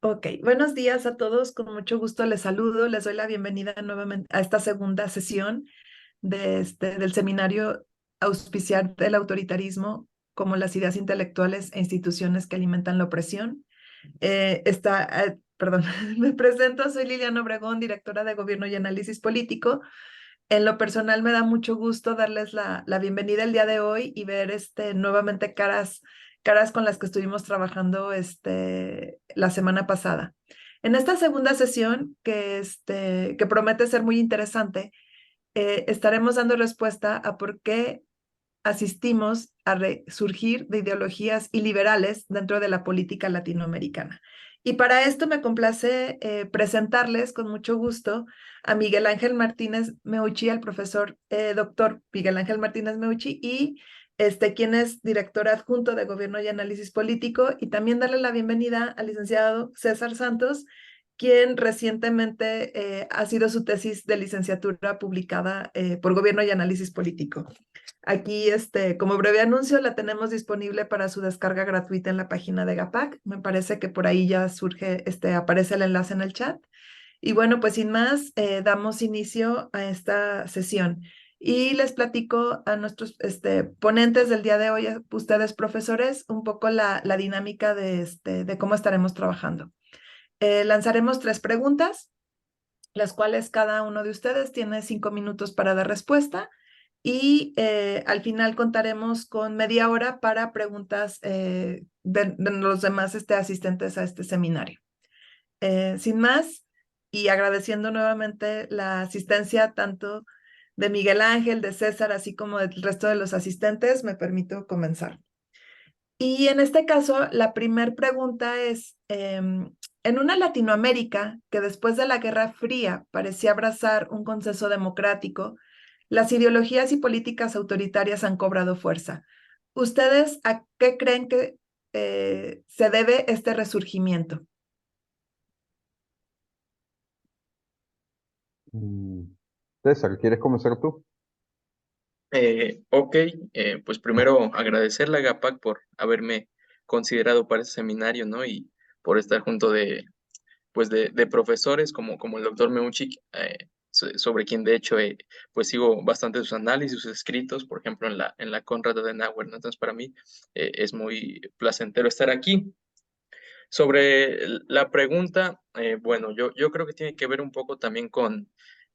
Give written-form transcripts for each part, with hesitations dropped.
Ok, buenos días a todos. Con mucho gusto les saludo. Les doy la bienvenida nuevamente a esta segunda sesión del seminario Auspiciar el autoritarismo como las ideas intelectuales e instituciones que alimentan la opresión. Perdón, me presento, soy Liliana Obregón, directora de Gobierno y Análisis Político. En lo personal me da mucho gusto darles la bienvenida el día de hoy y ver nuevamente caras con las que estuvimos trabajando la semana pasada. En esta segunda sesión, que promete ser muy interesante, estaremos dando respuesta a por qué asistimos a resurgir de ideologías iliberales dentro de la política latinoamericana. Y para esto me complace presentarles con mucho gusto a Miguel Ángel Martínez Meucci, al profesor doctor Miguel Ángel Martínez Meucci, y quien es director adjunto de Gobierno y Análisis Político, y también darle la bienvenida al licenciado César Santos, quien recientemente ha sido su tesis de licenciatura publicada por Gobierno y Análisis Político. Aquí, como breve anuncio, la tenemos disponible para su descarga gratuita en la página de GAPAC. Me parece que por ahí ya aparece el enlace en el chat. Y bueno, pues sin más, damos inicio a esta sesión. Y les platico a nuestros ponentes del día de hoy, a ustedes profesores, un poco la dinámica de cómo estaremos trabajando. Lanzaremos 3 preguntas, las cuales cada uno de ustedes tiene 5 minutos para dar respuesta. Y al final contaremos con media hora para preguntas de los demás asistentes a este seminario. Sin más, y agradeciendo nuevamente la asistencia tanto de Miguel Ángel, de César, así como del resto de los asistentes, me permito comenzar. Y en este caso, la primera pregunta es, en una Latinoamérica que después de la Guerra Fría parecía abrazar un consenso democrático, las ideologías y políticas autoritarias han cobrado fuerza. ¿Ustedes a qué creen que se debe este resurgimiento? Mm, César, ¿quieres comenzar tú? Ok, pues primero agradecerle a GAPAC por haberme considerado para ese seminario, ¿no? Y por estar junto de profesores como el doctor Meucci, sobre quien de hecho pues sigo bastante sus análisis, sus escritos, por ejemplo en la Konrad Adenauer, ¿no? Entonces para mí es muy placentero estar aquí. Sobre la pregunta, bueno, yo creo que tiene que ver un poco también con,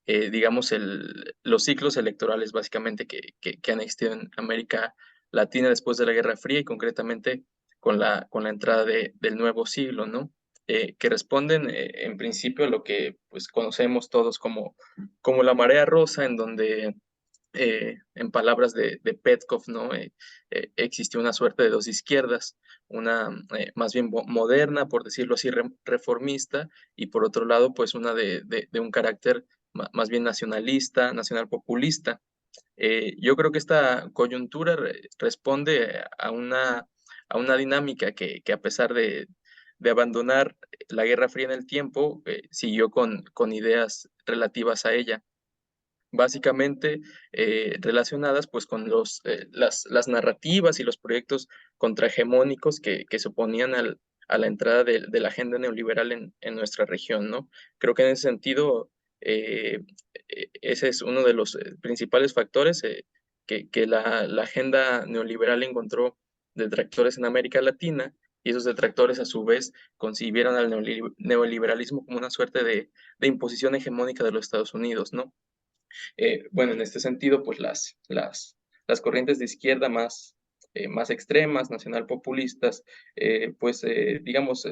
digamos, los ciclos electorales básicamente que han existido en América Latina después de la Guerra Fría y concretamente con la entrada del nuevo siglo, ¿no? Que responden en principio a lo que pues conocemos todos como la marea rosa, en donde en palabras de Petkov, ¿no? Existió una suerte de dos izquierdas, una más bien moderna, por decirlo así, reformista, y por otro lado, pues una de un carácter más bien nacionalista, nacional populista. Yo creo que esta coyuntura responde a una dinámica que a pesar de abandonar la Guerra Fría en el tiempo, siguió con ideas relativas a ella básicamente relacionadas pues con las narrativas y los proyectos contrahegemónicos que se oponían a la entrada de la agenda neoliberal en nuestra región, ¿no? Creo que en ese sentido eh, ese es uno de los principales factores que la agenda neoliberal encontró detractores en América Latina, y esos detractores a su vez concibieron al neoliberalismo como una suerte de imposición hegemónica de los Estados Unidos, ¿no? Bueno, en este sentido, pues las corrientes de izquierda más extremas, nacional populistas, pues digamos,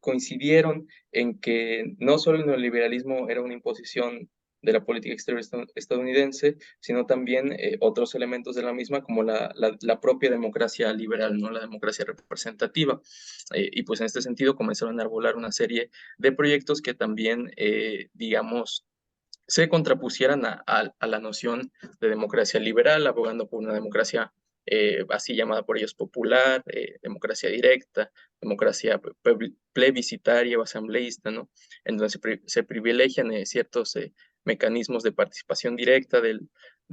coincidieron en que no solo el neoliberalismo era una imposición de la política exterior estadounidense, sino también otros elementos de la misma, como la propia democracia liberal, ¿no? La democracia representativa. Y pues en este sentido comenzaron a enarbolar una serie de proyectos que también, digamos, se contrapusieran a la noción de democracia liberal, abogando por una democracia así llamada por ellos popular, democracia directa, democracia plebiscitaria o asambleísta, ¿no? En donde se privilegian ciertos mecanismos de participación directa de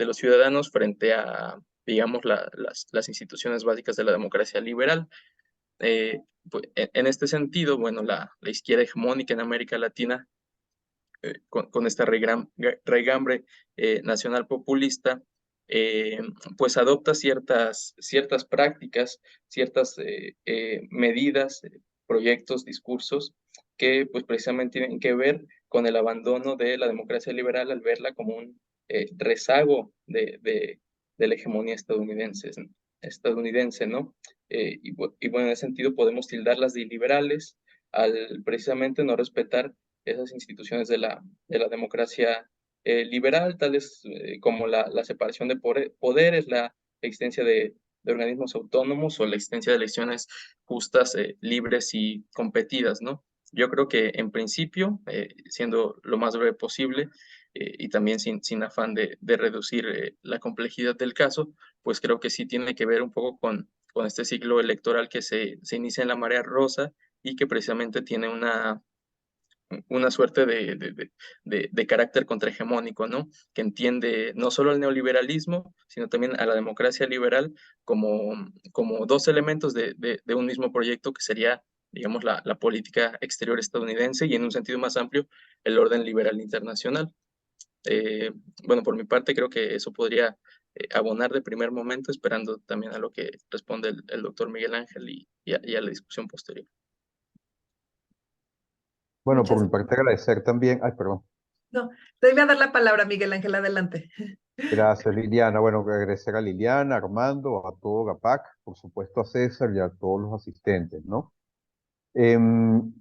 los ciudadanos frente a, digamos, las instituciones básicas de la democracia liberal. En este sentido, bueno, la izquierda hegemónica en América Latina, con esta raigambre nacional populista, pues adopta ciertas prácticas, ciertas medidas, proyectos, discursos que pues precisamente tienen que ver con el abandono de la democracia liberal al verla como un rezago de la hegemonía estadounidense, ¿no? Y bueno, en ese sentido podemos tildarlas de iliberales al precisamente no respetar esas instituciones de la democracia liberal, tales como la separación de poderes, la existencia de organismos autónomos o la existencia de elecciones justas, libres y competidas, ¿no? Yo creo que en principio, siendo lo más breve posible y también sin afán de reducir la complejidad del caso, pues creo que sí tiene que ver un poco con este ciclo electoral que se inicia en la marea rosa y que precisamente tiene una suerte de carácter contrahegemónico, ¿no? Que entiende no solo al neoliberalismo, sino también a la democracia liberal como dos elementos de un mismo proyecto que sería, digamos, la política exterior estadounidense y en un sentido más amplio, el orden liberal internacional. Eh, bueno, por mi parte creo que eso podría abonar de primer momento, esperando también a lo que responde el doctor Miguel Ángel y a la discusión posterior. Bueno, por Muchas mi parte agradecer también, ay, perdón, No, te iba a dar la palabra, Miguel Ángel, adelante. gracias Liliana. Bueno, agradecer a Liliana, a Armando, a todo GAPAC, por supuesto a César y a todos los asistentes, ¿no? Em,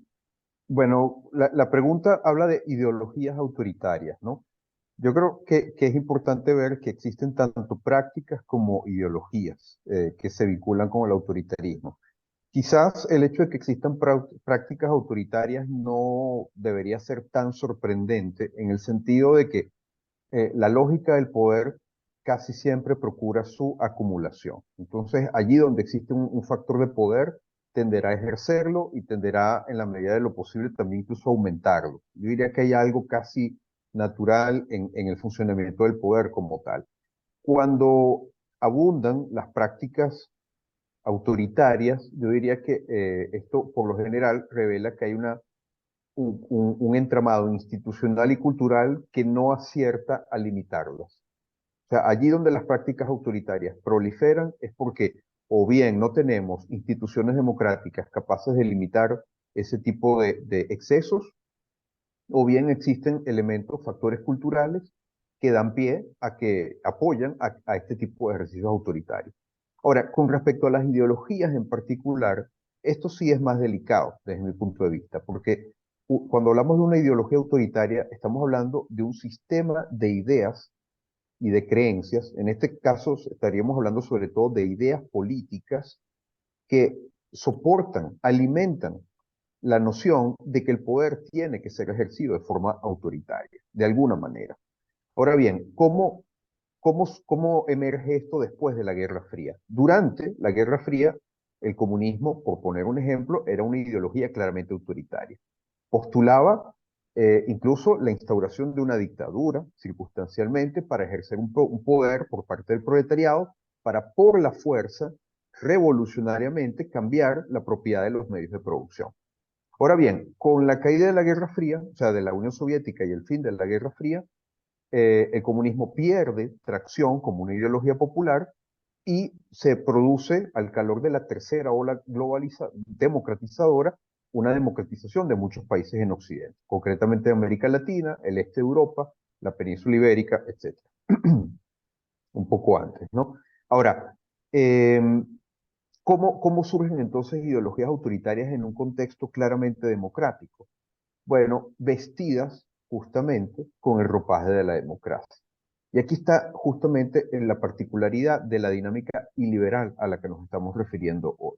bueno, la pregunta habla de ideologías autoritarias, ¿no? Yo creo que es importante ver que existen tanto prácticas como ideologías que se vinculan con el autoritarismo. Quizás el hecho de que existan prácticas autoritarias no debería ser tan sorprendente en el sentido de que la lógica del poder casi siempre procura su acumulación. Entonces, allí donde existe un factor de poder, tenderá a ejercerlo y tenderá, en la medida de lo posible, también incluso a aumentarlo. Yo diría que hay algo casi natural en el funcionamiento del poder como tal. Cuando abundan las prácticas autoritarias, yo diría que esto por lo general revela que hay un entramado institucional y cultural que no acierta a limitarlas. O sea, allí donde las prácticas autoritarias proliferan es porque o bien no tenemos instituciones democráticas capaces de limitar ese tipo de excesos, o bien existen elementos, factores culturales que dan pie a que apoyan a este tipo de ejercicios autoritarios. Ahora, con respecto a las ideologías en particular, esto sí es más delicado desde mi punto de vista, porque cuando hablamos de una ideología autoritaria, estamos hablando de un sistema de ideas y de creencias. En este caso, estaríamos hablando sobre todo de ideas políticas que soportan, alimentan la noción de que el poder tiene que ser ejercido de forma autoritaria, de alguna manera. Ahora bien, ¿cómo emerge esto después de la Guerra Fría? Durante la Guerra Fría, el comunismo, por poner un ejemplo, era una ideología claramente autoritaria. Postulaba incluso la instauración de una dictadura, circunstancialmente, para ejercer un poder por parte del proletariado, para por la fuerza, revolucionariamente, cambiar la propiedad de los medios de producción. Ahora bien, con la caída de la Guerra Fría, o sea, de la Unión Soviética y el fin de la Guerra Fría, el comunismo pierde tracción como una ideología popular y se produce al calor de la tercera ola democratizadora, una democratización de muchos países en Occidente, concretamente de América Latina, el este de Europa, la península ibérica, etc. Un poco antes, ¿no? Ahora, eh, ¿cómo surgen entonces ideologías autoritarias en un contexto claramente democrático? Bueno, vestidas justamente con el ropaje de la democracia. Y aquí está justamente en la particularidad de la dinámica iliberal a la que nos estamos refiriendo hoy,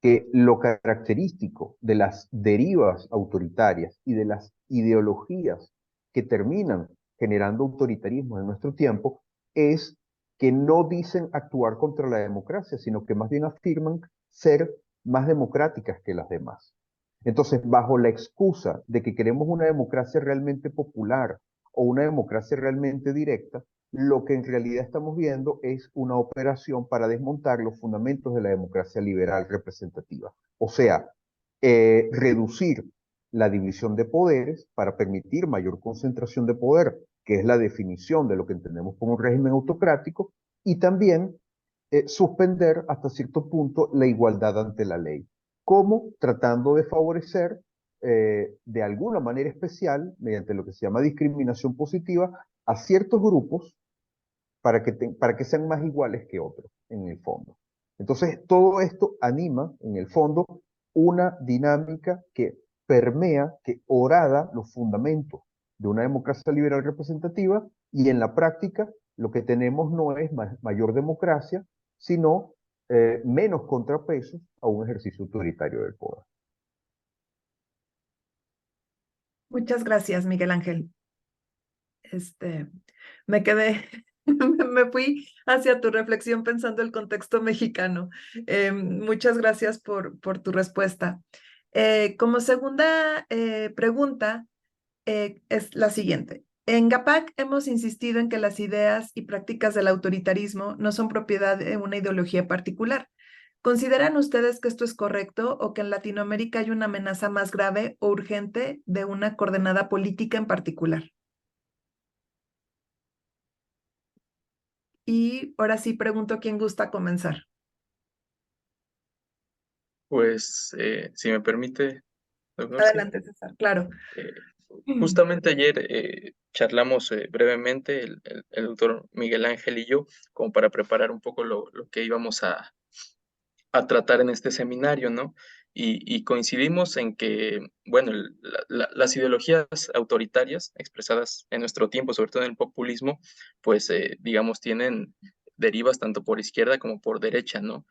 que lo característico de las derivas autoritarias y de las ideologías que terminan generando autoritarismo en nuestro tiempo es que no dicen actuar contra la democracia, sino que más bien afirman ser más democráticas que las demás. Entonces, bajo la excusa de que queremos una democracia realmente popular o una democracia realmente directa, lo que en realidad estamos viendo es una operación para desmontar los fundamentos de la democracia liberal representativa. O sea, reducir la división de poderes para permitir mayor concentración de poder, que es la definición de lo que entendemos como un régimen autocrático, y también suspender hasta cierto punto la igualdad ante la ley. ¿Cómo? Tratando de favorecer de alguna manera especial, mediante lo que se llama discriminación positiva, a ciertos grupos para que sean más iguales que otros, en el fondo. Entonces, todo esto anima, en el fondo, una dinámica que permea, que horada los fundamentos de una democracia liberal representativa, y en la práctica lo que tenemos no es mayor democracia, sino menos contrapesos a un ejercicio autoritario del poder. Muchas gracias, Miguel Ángel. Me quedé, me fui hacia tu reflexión pensando el contexto mexicano. Muchas gracias por tu respuesta. Como segunda pregunta, es la siguiente. En GAPAC hemos insistido en que las ideas y prácticas del autoritarismo no son propiedad de una ideología particular. ¿Consideran ustedes que esto es correcto o que en Latinoamérica hay una amenaza más grave o urgente de una coordenada política en particular? Y ahora sí pregunto quién gusta comenzar. Pues, si me permite, doctor, sí. Adelante, César, claro. Eh, Justamente ayer charlamos brevemente el doctor Miguel Ángel y yo, como para preparar un poco lo que íbamos a tratar en este seminario, ¿no? Y coincidimos en que, bueno, las ideologías autoritarias expresadas en nuestro tiempo, sobre todo en el populismo, pues, digamos, tienen derivas tanto por izquierda como por derecha, ¿no?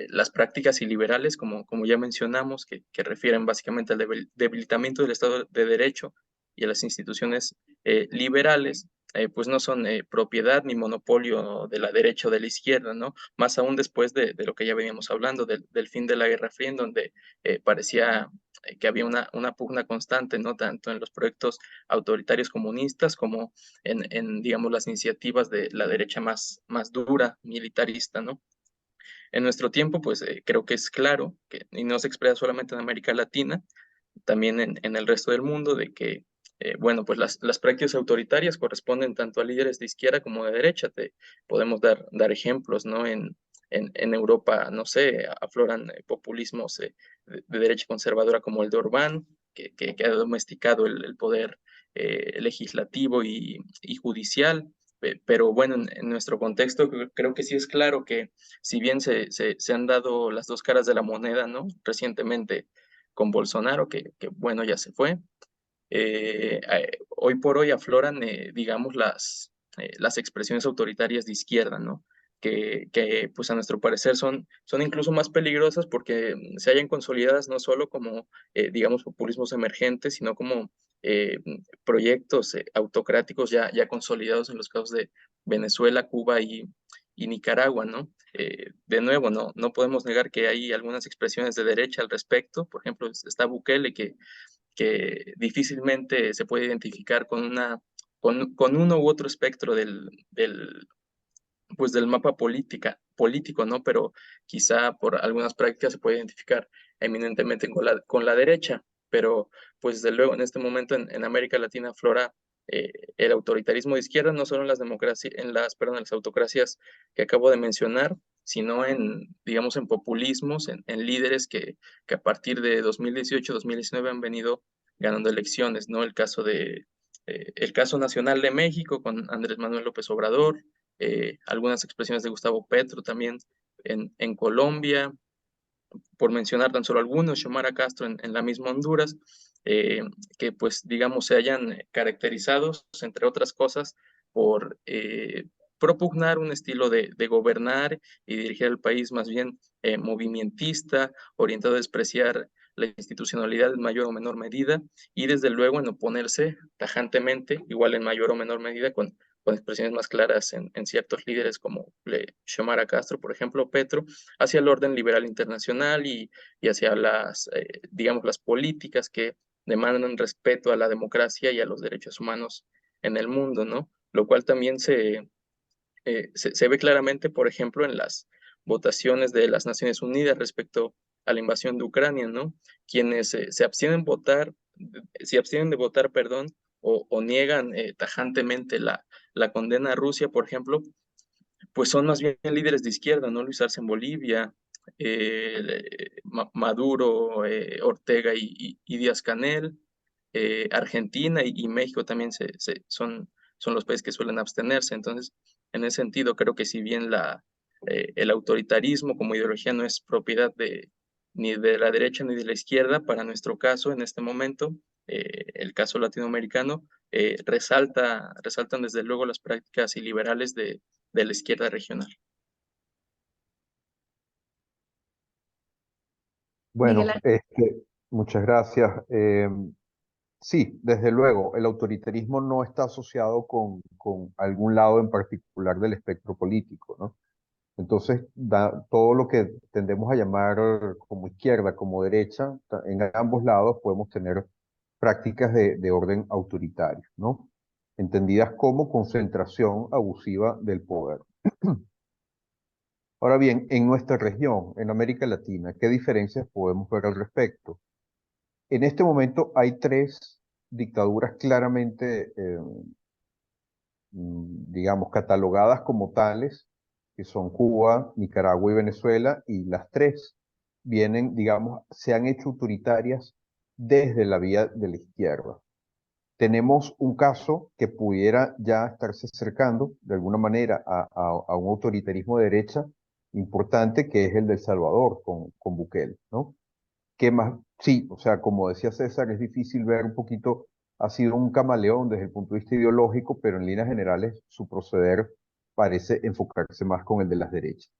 Las prácticas iliberales, como ya mencionamos, que refieren básicamente al debilitamiento del Estado de Derecho y a las instituciones liberales, pues no son propiedad ni monopolio de la derecha o de la izquierda, ¿no? Más aún después de lo que ya veníamos hablando, del fin de la Guerra Fría, en donde parecía que había una pugna constante, ¿no? Tanto en los proyectos autoritarios comunistas como digamos, las iniciativas de la derecha más dura, militarista, ¿no? En nuestro tiempo, pues creo que es claro, y no se expresa solamente en América Latina, también en el resto del mundo, de que, bueno, pues las prácticas autoritarias corresponden tanto a líderes de izquierda como de derecha. Podemos dar ejemplos, ¿no? En Europa, no sé, afloran populismos de derecha conservadora como el de Orbán, que ha domesticado el poder legislativo y judicial. Pero bueno, en nuestro contexto creo que sí es claro que si bien se han dado las dos caras de la moneda, ¿no? Recientemente con Bolsonaro, que bueno, ya se fue. Hoy por hoy afloran, digamos, las expresiones autoritarias de izquierda, ¿no? Pues a nuestro parecer son incluso más peligrosas porque se hayan consolidadas no solo como, digamos, populismos emergentes, sino como proyectos autocráticos ya consolidados en los casos de Venezuela, Cuba y Nicaragua, ¿no? De nuevo, no podemos negar que hay algunas expresiones de derecha al respecto. Por ejemplo, está Bukele, que difícilmente se puede identificar con uno u otro espectro pues del mapa político, ¿no? Pero quizá por algunas prácticas se puede identificar eminentemente con la derecha, pero pues desde luego en este momento en América Latina aflora el autoritarismo de izquierda, no solo en las democracias, perdón, en las autocracias que acabo de mencionar, sino digamos, en populismos, en líderes que a partir de 2018-2019 han venido ganando elecciones, ¿no? El caso nacional de México con Andrés Manuel López Obrador, algunas expresiones de Gustavo Petro también en Colombia, por mencionar tan solo algunos, Xiomara Castro en la misma Honduras, que pues digamos se hayan caracterizado, entre otras cosas, por propugnar un estilo de gobernar y dirigir el país más bien movimentista, orientado a despreciar la institucionalidad en mayor o menor medida y desde luego en oponerse tajantemente, igual en mayor o menor medida, con expresiones más claras en ciertos líderes como Xiomara Castro, por ejemplo, Petro, hacia el orden liberal internacional y hacia digamos, las políticas que demandan respeto a la democracia y a los derechos humanos en el mundo, ¿no? lo cual también se ve claramente, por ejemplo, en las votaciones de las Naciones Unidas respecto a la invasión de Ucrania, ¿no? Quienes se abstienen de votar, perdón, o niegan tajantemente la condena a Rusia, por ejemplo, pues son más bien líderes de izquierda, ¿no? Luis Arce en Bolivia, Maduro, Ortega y Díaz-Canel, Argentina y México también son los países que suelen abstenerse. Entonces, en ese sentido, creo que si bien el autoritarismo como ideología no es propiedad ni de la derecha ni de la izquierda, para nuestro caso, en este momento, el caso latinoamericano, resaltan desde luego las prácticas iliberales de la izquierda regional. Miguel Bueno, muchas gracias. Sí, desde luego, el autoritarismo no está asociado con algún lado en particular del espectro político, ¿no? Entonces, todo lo que tendemos a llamar como izquierda, como derecha, en ambos lados podemos tener prácticas de orden autoritario, ¿no? Entendidas como concentración abusiva del poder. Ahora bien, en nuestra región, en América Latina, ¿qué diferencias podemos ver al respecto? En este momento hay tres dictaduras claramente, digamos, catalogadas como tales, que son Cuba, Nicaragua y Venezuela, y las tres vienen, digamos, se han hecho autoritarias desde la vía de la izquierda. Tenemos un caso que pudiera ya estarse acercando de alguna manera a un autoritarismo de derecha importante, que es el de El Salvador con Bukele, ¿no? ¿Qué más? Sí, o sea, como decía César, es difícil ver un poquito, ha sido un camaleón desde el punto de vista ideológico, pero en líneas generales su proceder parece enfocarse más con el de las derechas.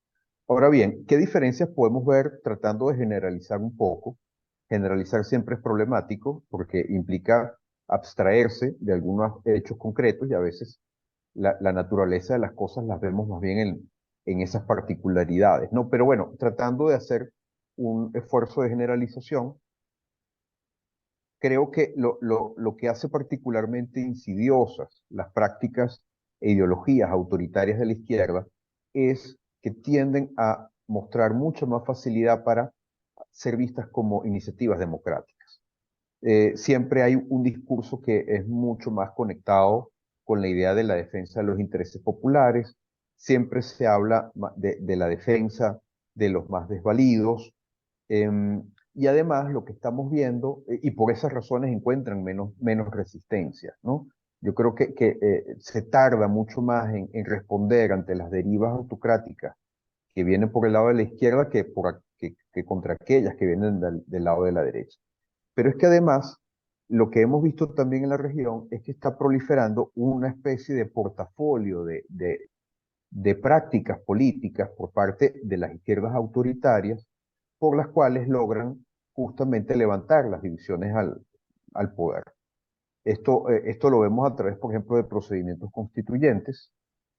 Ahora bien, ¿qué diferencias podemos ver tratando de generalizar un poco? Generalizar siempre es problemático porque implica abstraerse de algunos hechos concretos y a veces la naturaleza de las cosas las vemos más bien en esas particularidades, ¿no? Pero bueno, tratando de hacer un esfuerzo de generalización, creo que lo que hace particularmente insidiosas las prácticas e ideologías autoritarias de la izquierda es que tienden a mostrar mucha más facilidad para ser vistas como iniciativas democráticas. Siempre hay un discurso que es mucho más conectado con la idea de la defensa de los intereses populares, siempre se habla de la defensa de los más desvalidos, y además lo que estamos viendo, y por esas razones encuentran menos resistencia, ¿no? Yo creo que se tarda mucho más en responder ante las derivas autocráticas que vienen por el lado de la izquierda que contra aquellas que vienen del lado de la derecha. Pero es que además, lo que hemos visto también en la región es que está proliferando una especie de portafolio de prácticas políticas por parte de las izquierdas autoritarias, por las cuales logran justamente levantar las divisiones al poder. Esto lo vemos a través, por ejemplo, de procedimientos constituyentes,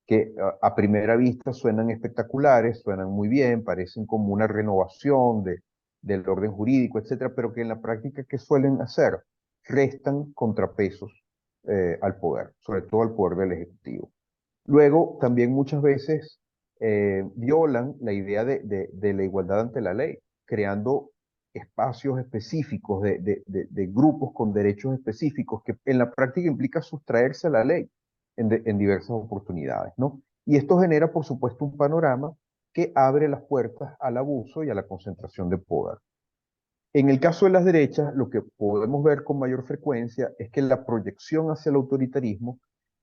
que a primera vista suenan espectaculares, suenan muy bien, parecen como una renovación del orden jurídico, etcétera, pero que en la práctica, ¿qué suelen hacer? Restan contrapesos al poder, sobre todo al poder del Ejecutivo. Luego, también muchas veces violan la idea de la igualdad ante la ley, creando espacios específicos de grupos con derechos específicos que en la práctica implica sustraerse a la ley en diversas oportunidades, ¿no? Y esto genera, por supuesto, un panorama que abre las puertas al abuso y a la concentración de poder. En el caso de las derechas, lo que podemos ver con mayor frecuencia es que la proyección hacia el autoritarismo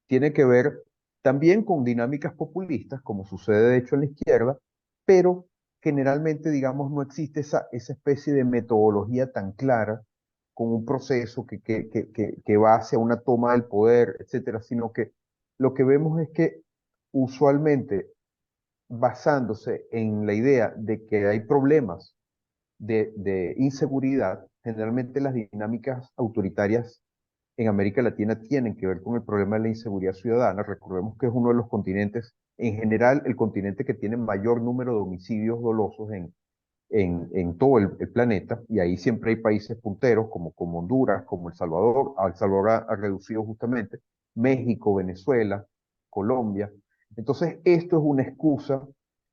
tiene que ver también con dinámicas populistas, como sucede de hecho en la izquierda, pero generalmente, digamos, no existe esa especie de metodología tan clara con un proceso que va hacia una toma del poder, etcétera, sino que lo que vemos es que usualmente, basándose en la idea de que hay problemas de inseguridad, generalmente las dinámicas autoritarias en América Latina tienen que ver con el problema de la inseguridad ciudadana. Recordemos que es uno de los continentes, en general, el continente que tiene mayor número de homicidios dolosos en todo el planeta, y ahí siempre hay países punteros como Honduras, como El Salvador. El Salvador ha reducido justamente, México, Venezuela, Colombia. Entonces, esto es una excusa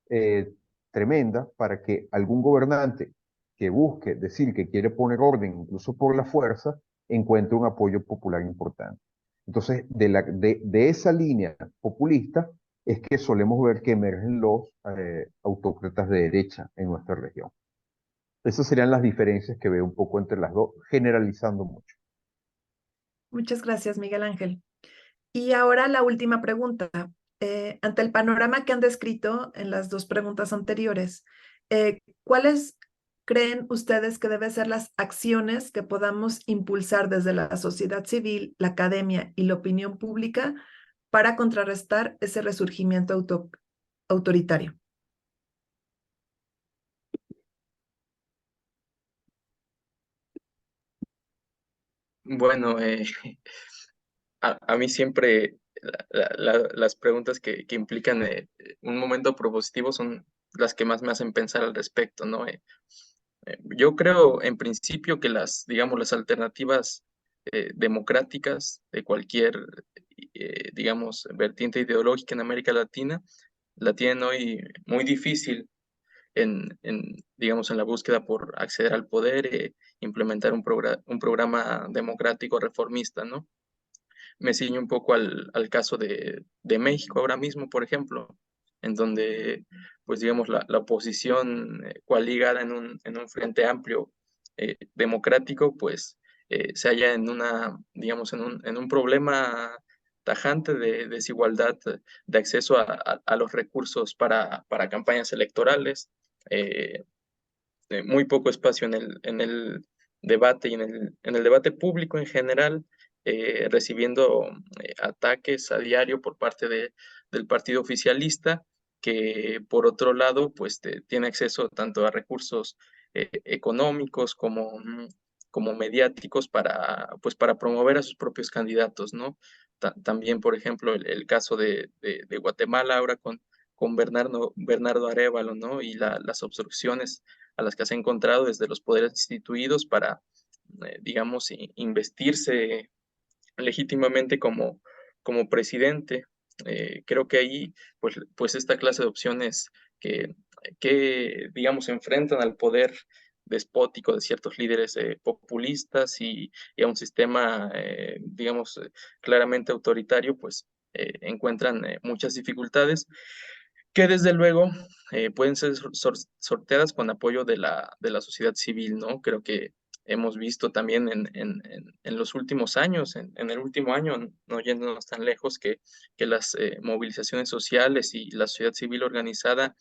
eh, tremenda para que algún gobernante que busque decir que quiere poner orden, incluso por la fuerza, encuentre un apoyo popular importante. Entonces, de esa línea populista es que solemos ver que emergen los autócratas de derecha en nuestra región. Esas serían las diferencias que veo un poco entre las dos, generalizando mucho. Muchas gracias, Miguel Ángel. Y ahora la última pregunta. Ante el panorama que han descrito en las dos preguntas anteriores, ¿cuáles creen ustedes que deben ser las acciones que podamos impulsar desde la sociedad civil, la academia y la opinión pública para contrarrestar ese resurgimiento autoritario? Bueno, a mí siempre las preguntas que implican un momento propositivo son las que más me hacen pensar al respecto, ¿no? Yo creo en principio que digamos, las alternativas democráticas de cualquier, digamos, vertiente ideológica en América Latina la tienen hoy muy difícil digamos, en la búsqueda por acceder al poder, implementar un programa democrático reformista, ¿no? Me ciño un poco al caso de México ahora mismo, por ejemplo, en donde, pues digamos, la oposición coaligada en un frente amplio democrático, pues se halla digamos, en un problema tajante de desigualdad de acceso a los recursos para campañas electorales, eh, muy poco espacio en el debate y en el debate público en general, recibiendo ataques a diario por parte del partido oficialista, que por otro lado, pues tiene acceso tanto a recursos económicos como mediáticos pues, para promover a sus propios candidatos, ¿no? También, por ejemplo, el caso de Guatemala ahora con Bernardo Arévalo, ¿no? Y las obstrucciones a las que se ha encontrado desde los poderes instituidos para, digamos, investirse legítimamente como presidente. Creo que ahí, pues esta clase de opciones digamos, enfrentan al poder despótico de ciertos líderes populistas y a un sistema, digamos, claramente autoritario, pues encuentran muchas dificultades que desde luego pueden ser sorteadas con apoyo de la sociedad civil, ¿no? Creo que hemos visto también en los últimos años, en el último año, no yéndonos tan lejos, que las movilizaciones sociales y la sociedad civil organizada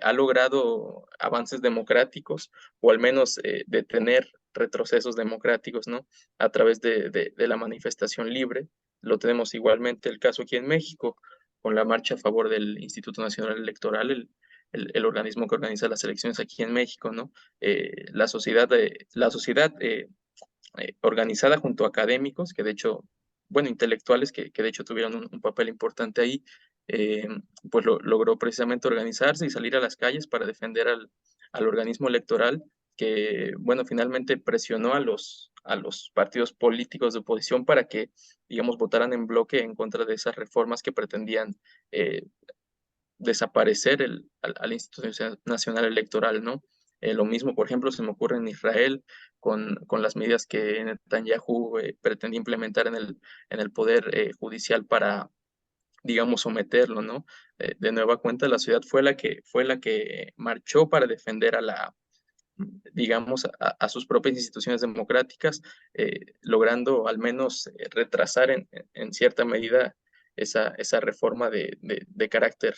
ha logrado avances democráticos o al menos detener retrocesos democráticos, ¿no? A través de la manifestación libre. Lo tenemos igualmente el caso aquí en México con la marcha a favor del Instituto Nacional Electoral, el organismo que organiza las elecciones aquí en México, ¿no? La sociedad organizada junto a académicos, que de hecho, bueno, intelectuales que de hecho tuvieron un papel importante ahí, eh, pues logró precisamente organizarse y salir a las calles para defender al organismo electoral que, bueno, finalmente presionó a los partidos políticos de oposición para que, digamos, votaran en bloque en contra de esas reformas que pretendían eh, desaparecer al Instituto Nacional Electoral, ¿no? Lo mismo, por ejemplo, se me ocurre en Israel con las medidas que Netanyahu pretendía implementar en el poder judicial para, digamos, someterlo, ¿no? De nueva cuenta, la ciudad fue la que marchó para defender digamos, a sus propias instituciones democráticas, logrando al menos retrasar en cierta medida esa reforma de carácter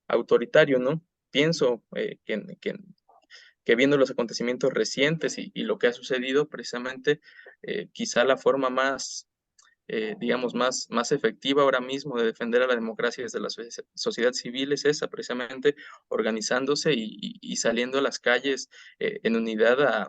autoritario, ¿no? Pienso que viendo los acontecimientos recientes y lo que ha sucedido, precisamente, quizá la forma más digamos, más efectiva ahora mismo de defender a la democracia desde la sociedad civil es esa, precisamente organizándose y saliendo a las calles en unidad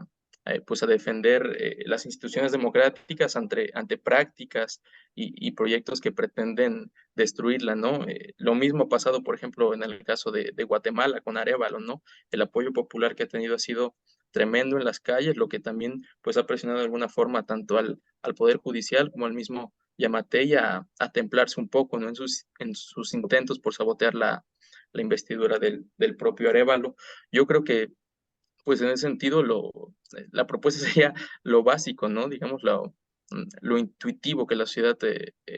pues a defender las instituciones democráticas ante prácticas y proyectos que pretenden destruirla, ¿no? Lo mismo ha pasado, por ejemplo, en el caso de Guatemala con Arévalo, ¿no? El apoyo popular que ha tenido ha sido tremendo en las calles, lo que también pues ha presionado de alguna forma tanto al Poder Judicial como al mismo Yamatei a templarse un poco, ¿no? En sus intentos por sabotear la investidura del propio Arévalo. Yo creo que, pues en ese sentido, la propuesta sería lo básico, ¿no? Digamos, lo intuitivo, que la sociedad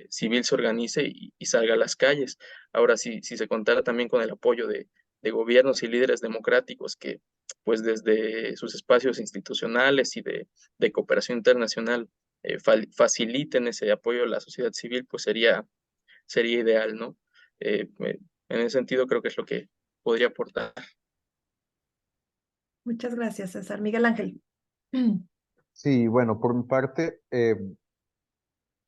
civil se organice y salga a las calles. Ahora, si se contara también con el apoyo de gobiernos y líderes democráticos que, pues desde sus espacios institucionales y de cooperación internacional, faciliten ese apoyo a la sociedad civil, pues sería ideal, ¿no? En ese sentido, creo que es lo que podría aportar. Muchas gracias, César. Miguel Ángel. Sí, bueno, por mi parte,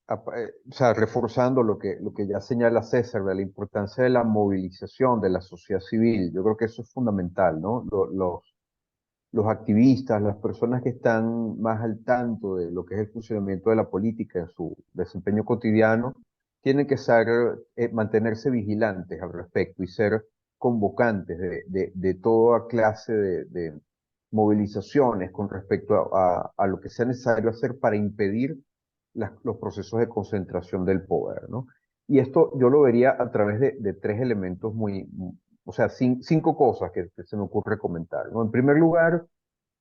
o sea, reforzando lo que ya señala César de la importancia de la movilización de la sociedad civil, yo creo que eso es fundamental, ¿no? Los activistas, las personas que están más al tanto de lo que es el funcionamiento de la política en su desempeño cotidiano, tienen que mantenerse vigilantes al respecto y ser convocantes de toda clase de movilizaciones con respecto a lo que sea necesario hacer para impedir los procesos de concentración del poder, ¿no? Y esto yo lo vería a través de tres elementos o sea, cinco cosas que se me ocurre comentar, ¿no? En primer lugar,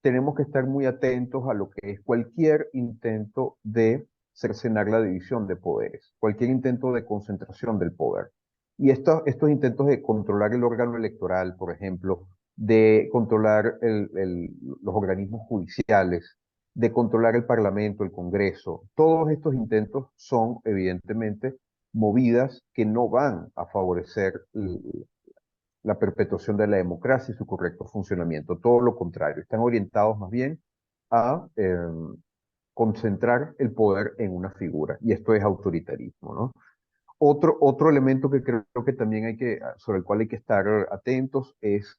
tenemos que estar muy atentos a lo que es cualquier intento de cercenar la división de poderes, cualquier intento de concentración del poder. Y estos intentos de controlar el órgano electoral, por ejemplo, de controlar los organismos judiciales, de controlar el Parlamento, el Congreso, todos estos intentos son evidentemente movidas que no van a favorecer la perpetuación de la democracia y su correcto funcionamiento. Todo lo contrario, están orientados más bien a concentrar el poder en una figura, y esto es autoritarismo, ¿no? Otro elemento que creo que también sobre el cual hay que estar atentos es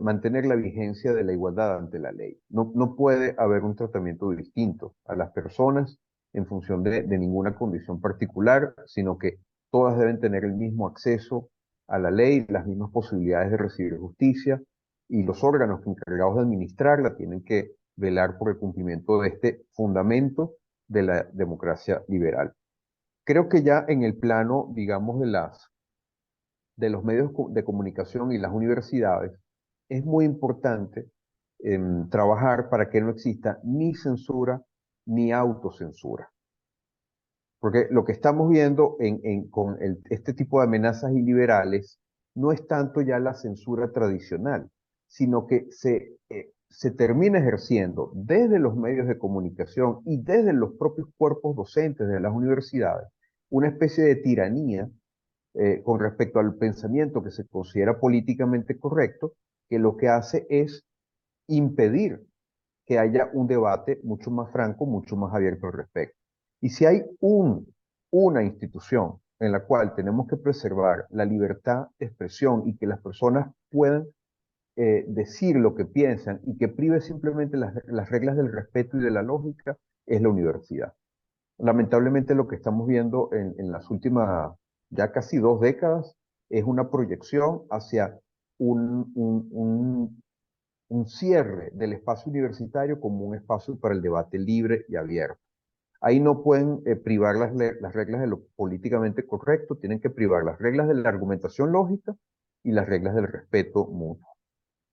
mantener la vigencia de la igualdad ante la ley. No puede haber un tratamiento distinto a las personas en función de ninguna condición particular, sino que todas deben tener el mismo acceso a la ley, las mismas posibilidades de recibir justicia, y los órganos encargados de administrarla tienen que velar por el cumplimiento de este fundamento de la democracia liberal. Creo que ya en el plano, digamos, de los medios de comunicación y las universidades, es muy importante trabajar para que no exista ni censura ni autocensura. Porque lo que estamos viendo con este tipo de amenazas iliberales no es tanto ya la censura tradicional, sino que se termina ejerciendo desde los medios de comunicación y desde los propios cuerpos docentes de las universidades una especie de tiranía con respecto al pensamiento que se considera políticamente correcto, que lo que hace es impedir que haya un debate mucho más franco, mucho más abierto al respecto. Y si hay una institución en la cual tenemos que preservar la libertad de expresión y que las personas puedan decir lo que piensan y que prive simplemente las reglas del respeto y de la lógica, es la universidad. Lamentablemente lo que estamos viendo en las últimas ya casi 2 décadas es una proyección hacia un, un, un, un cierre del espacio universitario como un espacio para el debate libre y abierto. Ahí no pueden privar las reglas de lo políticamente correcto, tienen que privar las reglas de la argumentación lógica y las reglas del respeto mutuo.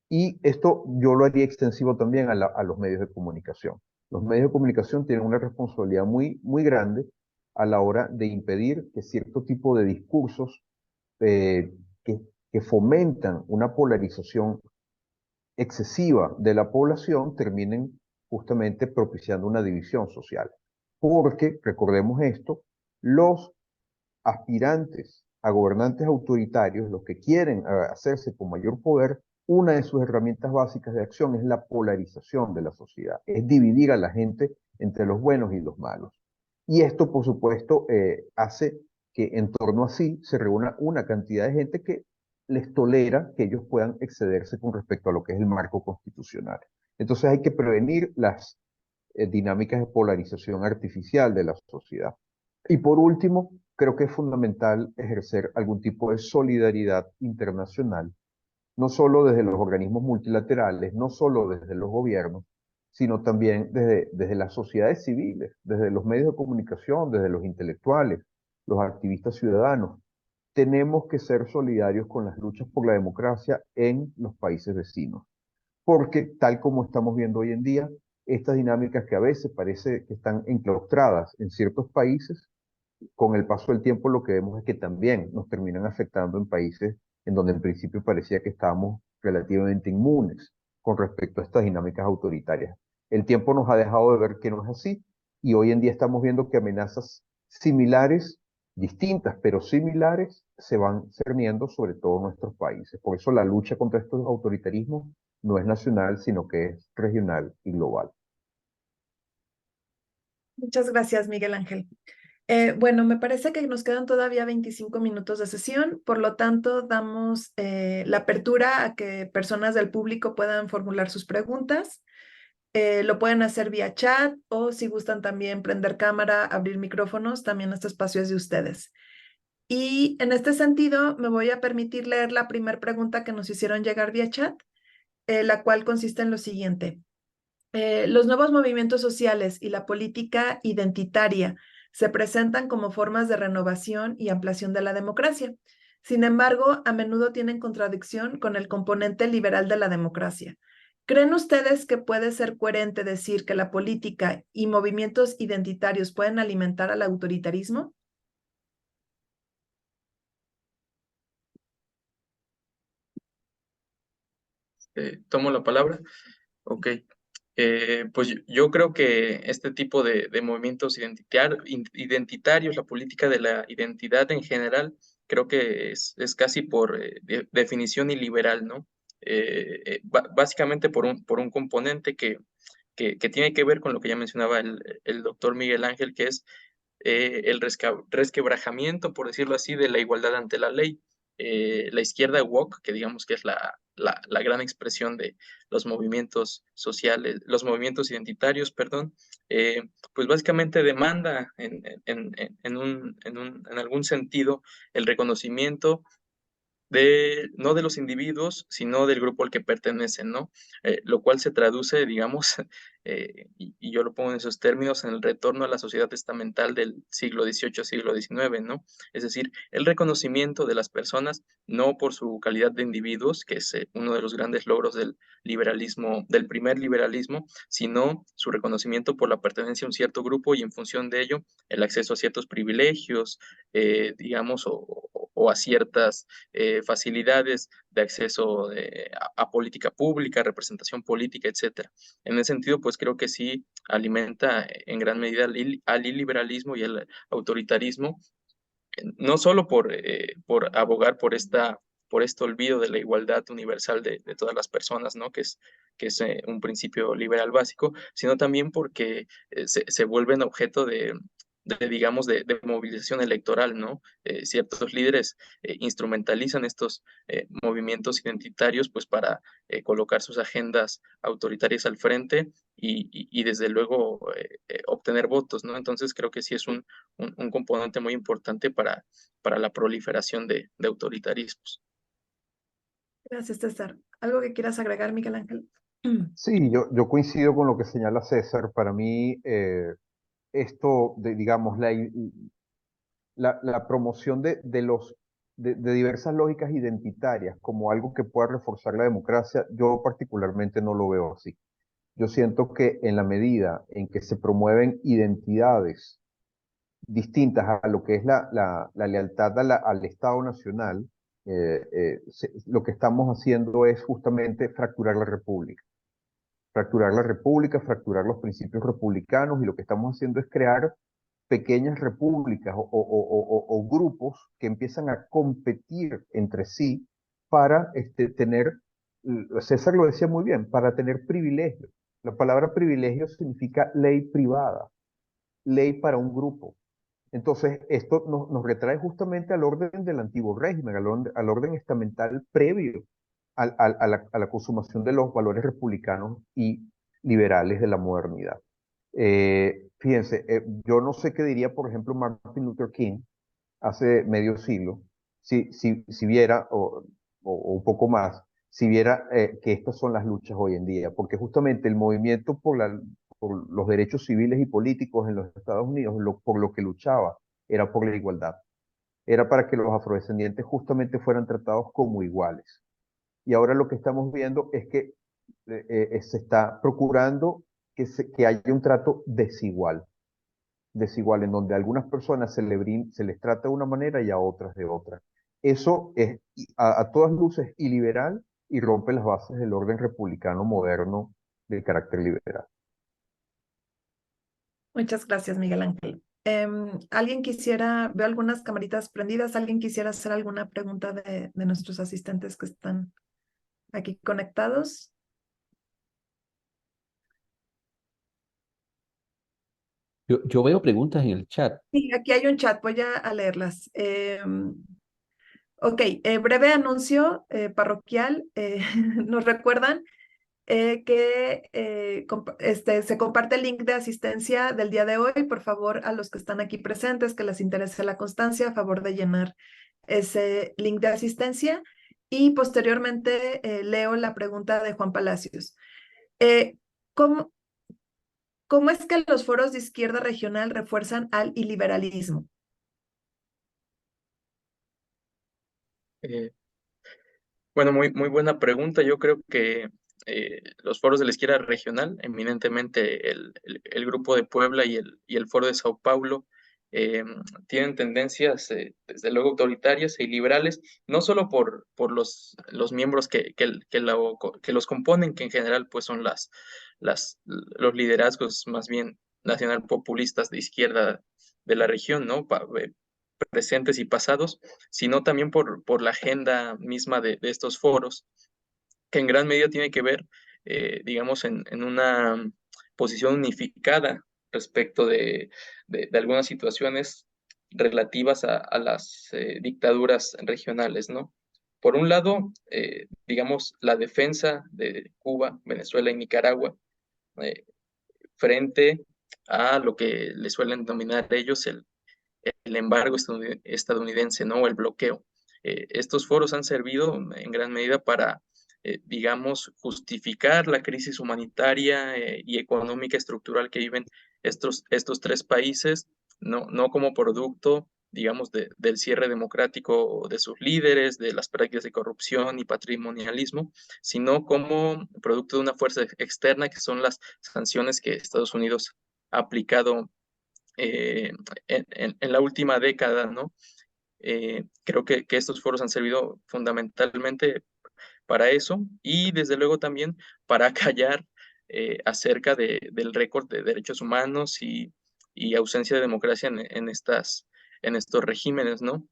Y esto yo lo haría extensivo también a los medios de comunicación. Los medios de comunicación tienen una responsabilidad muy grande a la hora de impedir que cierto tipo de discursos eh, que, que fomentan una polarización excesiva de la población terminen justamente propiciando una división social. Porque, recordemos esto, los aspirantes a gobernantes autoritarios, los que quieren hacerse con mayor poder, una de sus herramientas básicas de acción es la polarización de la sociedad, es dividir a la gente entre los buenos y los malos. Y esto, por supuesto, hace que en torno a sí se reúna una cantidad de gente que les tolera que ellos puedan excederse con respecto a lo que es el marco constitucional. Entonces hay que prevenir las dinámicas de polarización artificial de la sociedad. Y por último, creo que es fundamental ejercer algún tipo de solidaridad internacional, no solo desde los organismos multilaterales, no solo desde los gobiernos, sino también desde las sociedades civiles, desde los medios de comunicación, desde los intelectuales, los activistas ciudadanos. Tenemos que ser solidarios con las luchas por la democracia en los países vecinos, porque tal como estamos viendo hoy en día, estas dinámicas que a veces parece que están enclaustradas en ciertos países, con el paso del tiempo lo que vemos es que también nos terminan afectando en países en donde en principio parecía que estábamos relativamente inmunes con respecto a estas dinámicas autoritarias. El tiempo nos ha dejado de ver que no es así y hoy en día estamos viendo que amenazas similares, distintas pero similares, se van cerniendo sobre todo en nuestros países. Por eso la lucha contra estos autoritarismos no es nacional, sino que es regional y global. Muchas gracias, Miguel Ángel. Bueno, me parece que nos quedan todavía 25 minutos de sesión, por lo tanto, damos la apertura a que personas del público puedan formular sus preguntas. Lo pueden hacer vía chat o si gustan también prender cámara, abrir micrófonos, también este espacio es de ustedes. Y en este sentido, me voy a permitir leer la primera pregunta que nos hicieron llegar vía chat, la cual consiste en lo siguiente. Los nuevos movimientos sociales y la política identitaria se presentan como formas de renovación y ampliación de la democracia. Sin embargo, a menudo tienen contradicción con el componente liberal de la democracia. ¿Creen ustedes que puede ser coherente decir que la política y movimientos identitarios pueden alimentar al autoritarismo? Tomo la palabra. Ok. Pues yo creo que este tipo de movimientos identitarios, la política de la identidad en general, creo que es casi por definición iliberal, ¿no? Básicamente por un componente que tiene que ver con lo que ya mencionaba el doctor Miguel Ángel, que es el resquebrajamiento, por decirlo así, de la igualdad ante la ley. La izquierda woke, que digamos que es la gran expresión de los movimientos sociales, los movimientos identitarios, perdón, pues básicamente demanda en algún sentido el reconocimiento no de los individuos, sino del grupo al que pertenecen, ¿no? Lo cual se traduce, digamos, y yo lo pongo en esos términos, en el retorno a la sociedad estamental del siglo XVIII, siglo XIX, ¿no? Es decir, el reconocimiento de las personas, no por su calidad de individuos, que es uno de los grandes logros del liberalismo, del primer liberalismo, sino su reconocimiento por la pertenencia a un cierto grupo y en función de ello, el acceso a ciertos privilegios, digamos, o a ciertas facilidades de acceso a política pública, representación política, etcétera. En ese sentido, pues creo que sí alimenta en gran medida al iliberalismo y al autoritarismo, no solo por abogar por este olvido de la igualdad universal de todas las personas, ¿no? Que es un principio liberal básico, sino también porque se vuelven objeto digamos, de movilización electoral, ¿no? Ciertos líderes instrumentalizan estos movimientos identitarios, pues, para colocar sus agendas autoritarias al frente y desde luego obtener votos, ¿no? Entonces creo que sí es un componente muy importante para la proliferación de autoritarismos. Gracias, César. ¿Algo que quieras agregar, Miguel Ángel? Sí, yo coincido con lo que señala César. Para mí, esto de, digamos, la promoción de diversas lógicas identitarias como algo que pueda reforzar la democracia, yo particularmente no lo veo así. Yo siento que en la medida en que se promueven identidades distintas a lo que es la lealtad al Estado Nacional, lo que estamos haciendo es justamente fracturar la República. Fracturar la República, fracturar los principios republicanos y lo que estamos haciendo es crear pequeñas repúblicas o grupos que empiezan a competir entre sí para tener, César lo decía muy bien, para tener privilegios. La palabra privilegio significa ley privada, ley para un grupo. Entonces, esto nos retrae justamente al orden del antiguo régimen, al orden estamental previo a la consumación de los valores republicanos y liberales de la modernidad. Fíjense, yo no sé qué diría, por ejemplo, Martin Luther King hace medio siglo, si viera, o un poco más, si viera que estas son las luchas hoy en día, porque justamente el movimiento por los derechos civiles y políticos en los Estados Unidos, por lo que luchaba, era por la igualdad, era para que los afrodescendientes justamente fueran tratados como iguales. Y ahora lo que estamos viendo es que se está procurando que haya un trato desigual, en donde a algunas personas se les trata de una manera y a otras de otra. Eso es a todas luces iliberal y rompe las bases del orden republicano moderno de carácter liberal. Muchas gracias, Miguel Ángel. ¿Alguien quisiera, veo algunas camaritas prendidas, alguien quisiera hacer alguna pregunta de nuestros asistentes que están aquí conectados? Yo veo preguntas en el chat. Sí, aquí hay un chat, voy a leerlas. Ok, breve anuncio parroquial. Nos recuerdan que se comparte el link de asistencia del día de hoy. Por favor, a los que están aquí presentes, que les interese la constancia, a favor de llenar ese link de asistencia. Y posteriormente leo la pregunta de Juan Palacios. ¿Cómo, ¿Cómo es que los foros de izquierda regional refuerzan al iliberalismo? Eh, Bueno, muy buena pregunta. Yo creo que los foros de la izquierda regional, eminentemente el Grupo de Puebla y el Foro de Sao Paulo, eh, tienen tendencias, desde luego, autoritarias y liberales, no solo por los miembros que los componen, que en general pues son los liderazgos más bien nacional populistas de izquierda de la región, ¿no? Presentes y pasados, sino también por la agenda misma de estos foros, que en gran medida tiene que ver, digamos, en una posición unificada respecto de algunas situaciones relativas a las dictaduras regionales, ¿no? Por un lado, digamos, la defensa de Cuba, Venezuela y Nicaragua eh, frente a lo que le suelen denominar ellos el embargo estadounidense, ¿no? O el bloqueo. Estos foros han servido en gran medida para, digamos, justificar la crisis humanitaria y económica estructural que viven estos tres países, no como producto, digamos, del cierre democrático de sus líderes, de las prácticas de corrupción y patrimonialismo, sino como producto de una fuerza externa que son las sanciones que Estados Unidos ha aplicado eh, en la última década, ¿no? Creo que estos foros han servido fundamentalmente para eso y desde luego también para callar acerca del récord de derechos humanos y ausencia de democracia en estos regímenes, ¿no?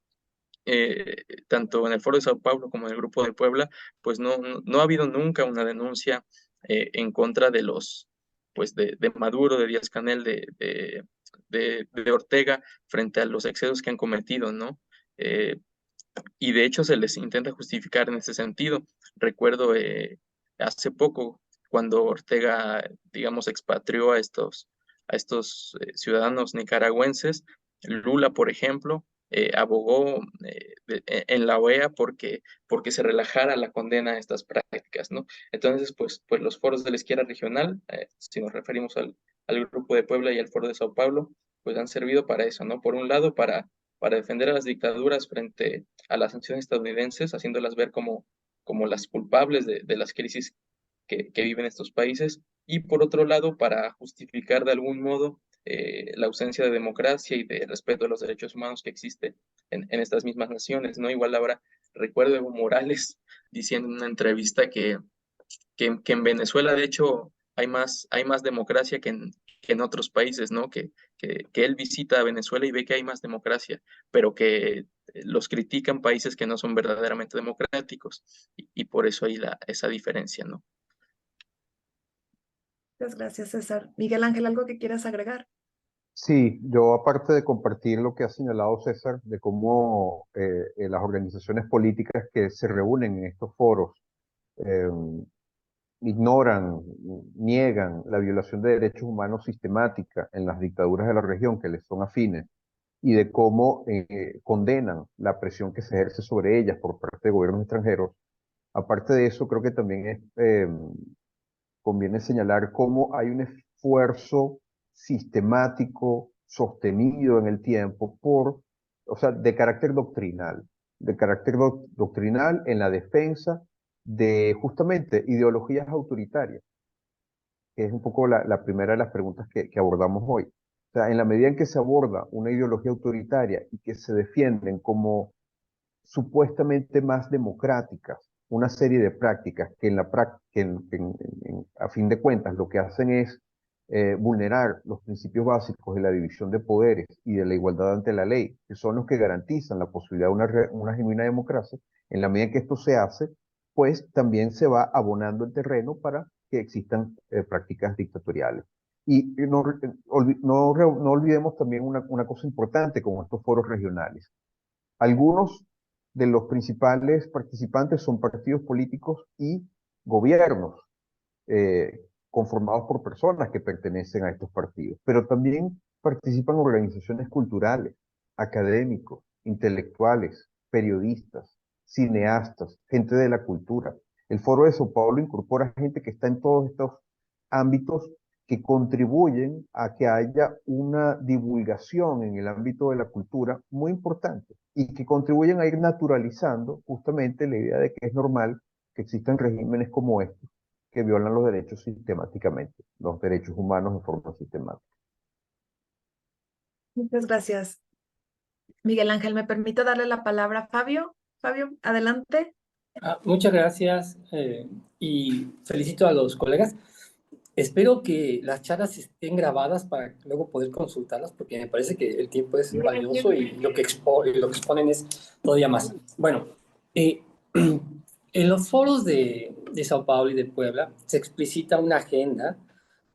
Tanto en el Foro de Sao Paulo como en el Grupo de Puebla, pues no ha habido nunca una denuncia en contra de pues de Maduro, de Díaz Canel, de Ortega, frente a los excesos que han cometido, ¿no? Eh, y de hecho se les intenta justificar en ese sentido. Recuerdo hace poco, cuando Ortega, digamos, expatrió a estos ciudadanos nicaragüenses, Lula, por ejemplo, abogó en la OEA porque se relajara la condena a estas prácticas, ¿no? Entonces, pues los foros de la izquierda regional, si nos referimos al Grupo de Puebla y al Foro de Sao Paulo, pues han servido para eso, ¿no? Por un lado, para defender a las dictaduras frente a las sanciones estadounidenses, haciéndolas ver como las culpables de las crisis que viven estos países, y por otro lado, para justificar de algún modo la ausencia de democracia y de respeto a los derechos humanos que existe en estas mismas naciones, ¿no? Igual ahora recuerdo a Evo Morales diciendo en una entrevista que en Venezuela, de hecho, hay más democracia que en otros países, ¿no? Que él visita a Venezuela y ve que hay más democracia, pero que los critican países que no son verdaderamente democráticos, y por eso hay esa diferencia, ¿no? Muchas gracias, César. Miguel Ángel, ¿algo que quieras agregar? Sí, yo aparte de compartir lo que ha señalado César, de cómo las organizaciones políticas que se reúnen en estos foros eh, ignoran, niegan la violación de derechos humanos sistemática en las dictaduras de la región que les son afines y de cómo condenan la presión que se ejerce sobre ellas por parte de gobiernos extranjeros, Aparte de eso, creo que también conviene señalar cómo hay un esfuerzo sistemático, sostenido en el tiempo, o sea, de carácter doctrinal en la defensa de justamente ideologías autoritarias, que es un poco la primera de las preguntas que abordamos hoy. O sea, en la medida en que se aborda una ideología autoritaria y que se defienden como supuestamente más democráticas, una serie de prácticas que, a fin de cuentas lo que hacen es vulnerar los principios básicos de la división de poderes y de la igualdad ante la ley, que son los que garantizan la posibilidad de una genuina democracia. En la medida en que esto se hace, pues también se va abonando el terreno para que existan prácticas dictatoriales. Y no olvidemos también una cosa importante como estos foros regionales. Algunos de los principales participantes son partidos políticos y gobiernos conformados por personas que pertenecen a estos partidos, pero también participan organizaciones culturales, académicos, intelectuales, periodistas, cineastas, gente de la cultura. El Foro de Sao Paulo incorpora gente que está en todos estos ámbitos que contribuyen a que haya una divulgación en el ámbito de la cultura muy importante y que contribuyen a ir naturalizando justamente la idea de que es normal que existan regímenes como estos que violan los derechos sistemáticamente, los derechos humanos de forma sistemática. Muchas gracias, Miguel Ángel. ¿Me permito darle la palabra a Fabio? Fabio, adelante. Muchas gracias y felicito a los colegas. Espero que las charlas estén grabadas para luego poder consultarlas, porque me parece que el tiempo es valioso y lo que exponen es todavía más. Bueno, en los foros de Sao Paulo y de Puebla se explicita una agenda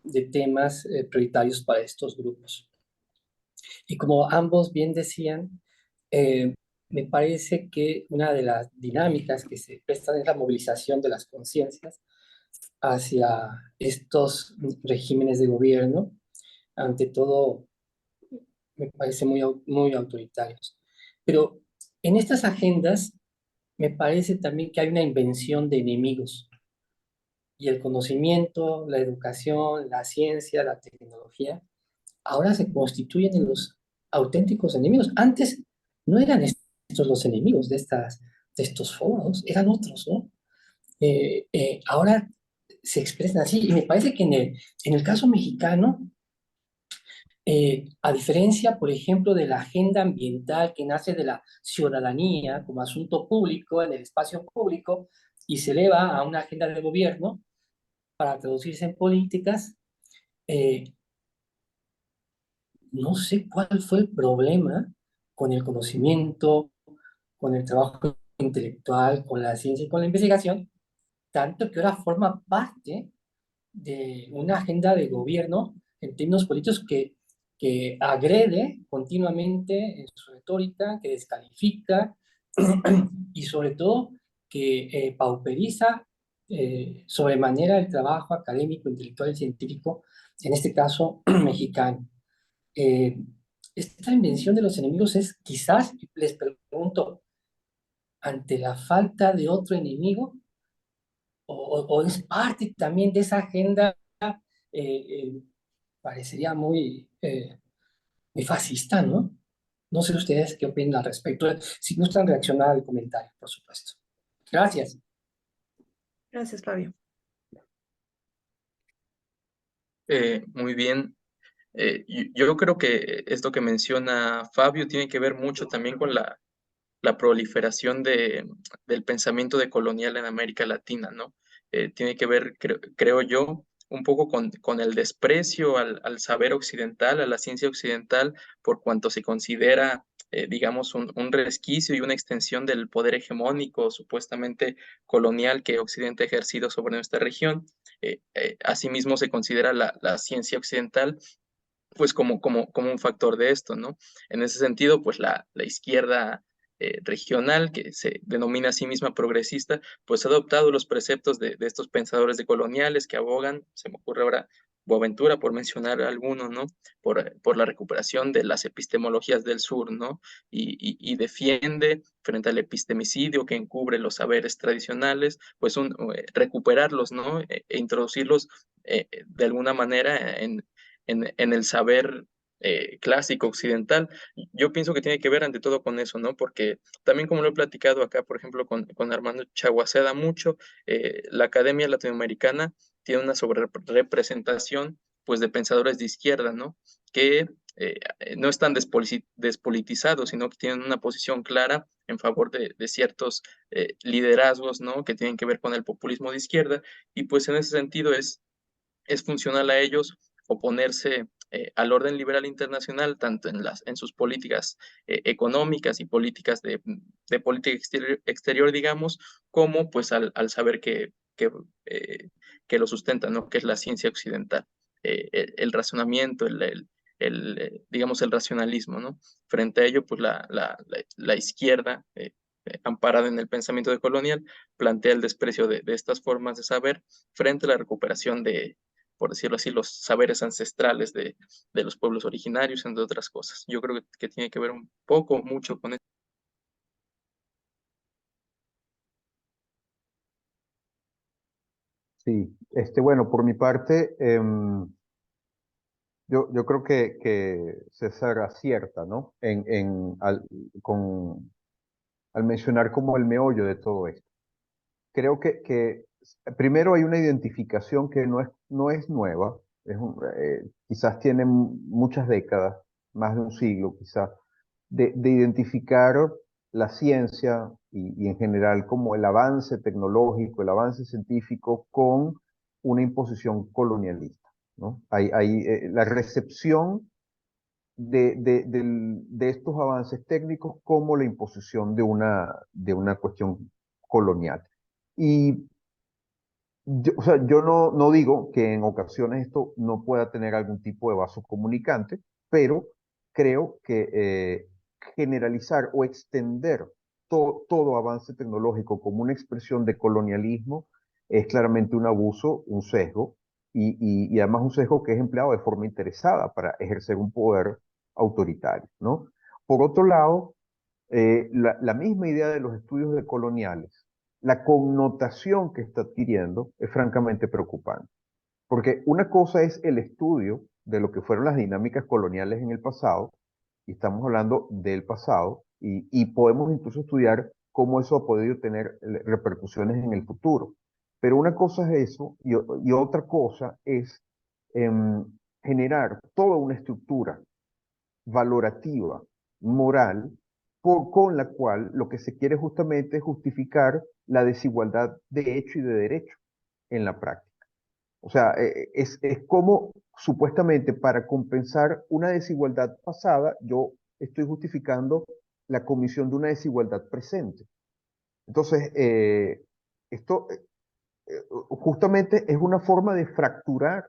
de temas prioritarios para estos grupos. Y como ambos bien decían, me parece que una de las dinámicas que se prestan es la movilización de las conciencias hacia estos regímenes de gobierno, ante todo, me parece muy autoritarios. Pero en estas agendas me parece también que hay una invención de enemigos, y el conocimiento, la educación, la ciencia, la tecnología, ahora se constituyen en los auténticos enemigos. Antes no eran estos los enemigos de estos foros, eran otros, ¿no? Ahora se expresan así, y me parece que en el caso mexicano, a diferencia, por ejemplo, de la agenda ambiental que nace de la ciudadanía como asunto público en el espacio público y se eleva a una agenda de gobierno para traducirse en políticas, no sé cuál fue el problema con el conocimiento, con el trabajo intelectual, con la ciencia y con la investigación, tanto que ahora forma parte de una agenda de gobierno en términos políticos que agrede continuamente en su retórica, que descalifica y sobre todo que pauperiza sobremanera el trabajo académico, intelectual y científico, en este caso mexicano. Esta invención de los enemigos es quizás, les pregunto, ante la falta de otro enemigo, o es parte también de esa agenda, eh, parecería muy fascista, ¿no? No sé ustedes qué opinan al respecto. Si gustan reaccionar al comentario, por supuesto. Gracias. Gracias, Fabio. Muy bien. Yo creo que esto que menciona Fabio tiene que ver mucho también con la proliferación del pensamiento decolonial en América Latina, ¿no? Tiene que ver, creo yo, un poco con el desprecio al saber occidental, a la ciencia occidental, por cuanto se considera, digamos, un resquicio y una extensión del poder hegemónico supuestamente colonial que Occidente ha ejercido sobre nuestra región. Asimismo, se considera la ciencia occidental pues como un factor de esto, ¿no? En ese sentido, pues la izquierda regional, que se denomina a sí misma progresista, pues ha adoptado los preceptos de estos pensadores decoloniales que abogan, se me ocurre ahora Boaventura, por mencionar alguno, ¿no? Por la recuperación de las epistemologías del sur, ¿no? Y defiende frente al epistemicidio que encubre los saberes tradicionales, pues recuperarlos, ¿no? E introducirlos de alguna manera en el saber clásico occidental. Yo pienso que tiene que ver ante todo con eso, ¿no? Porque también como lo he platicado acá, por ejemplo, con Armando Chaguaceda mucho, la Academia Latinoamericana tiene una sobrerepresentación pues de pensadores de izquierda, ¿no? Que no están despolitizados, sino que tienen una posición clara en favor de ciertos liderazgos, ¿no? Que tienen que ver con el populismo de izquierda, y pues en ese sentido es funcional a ellos oponerse al orden liberal internacional, tanto en sus políticas económicas y políticas de política exterior, digamos, como pues al saber que lo sustenta, ¿no? Que es la ciencia occidental, el razonamiento, digamos, el racionalismo, ¿no? Frente a ello, pues la izquierda, amparada en el pensamiento decolonial, plantea el desprecio de estas formas de saber frente a la recuperación por decirlo así, los saberes ancestrales de los pueblos originarios, entre otras cosas. Yo creo que tiene que ver un poco, mucho con eso. Sí, bueno, por mi parte, yo creo que César acierta, ¿no? Al mencionar como el meollo de todo esto. Creo que primero hay una identificación que no es nueva, quizás tiene muchas décadas, más de un siglo quizás, de identificar la ciencia y en general como el avance tecnológico, el avance científico con una imposición colonialista, ¿no? La recepción de estos avances técnicos como la imposición de una cuestión colonial. Y o sea, yo no digo que en ocasiones esto no pueda tener algún tipo de vaso comunicante, pero creo que generalizar o extender todo avance tecnológico como una expresión de colonialismo es claramente un abuso, un sesgo, y además un sesgo que es empleado de forma interesada para ejercer un poder autoritario, ¿no? Por otro lado, la misma idea de los estudios decoloniales, la connotación que está adquiriendo es francamente preocupante. Porque una cosa es el estudio de lo que fueron las dinámicas coloniales en el pasado, y estamos hablando del pasado, y podemos incluso estudiar cómo eso ha podido tener repercusiones en el futuro. Pero una cosa es eso, y otra cosa es generar toda una estructura valorativa, moral, con la cual lo que se quiere justamente es justificar la desigualdad de hecho y de derecho en la práctica. O sea, es como supuestamente para compensar una desigualdad pasada, yo estoy justificando la comisión de una desigualdad presente. Entonces, esto justamente es una forma de fracturar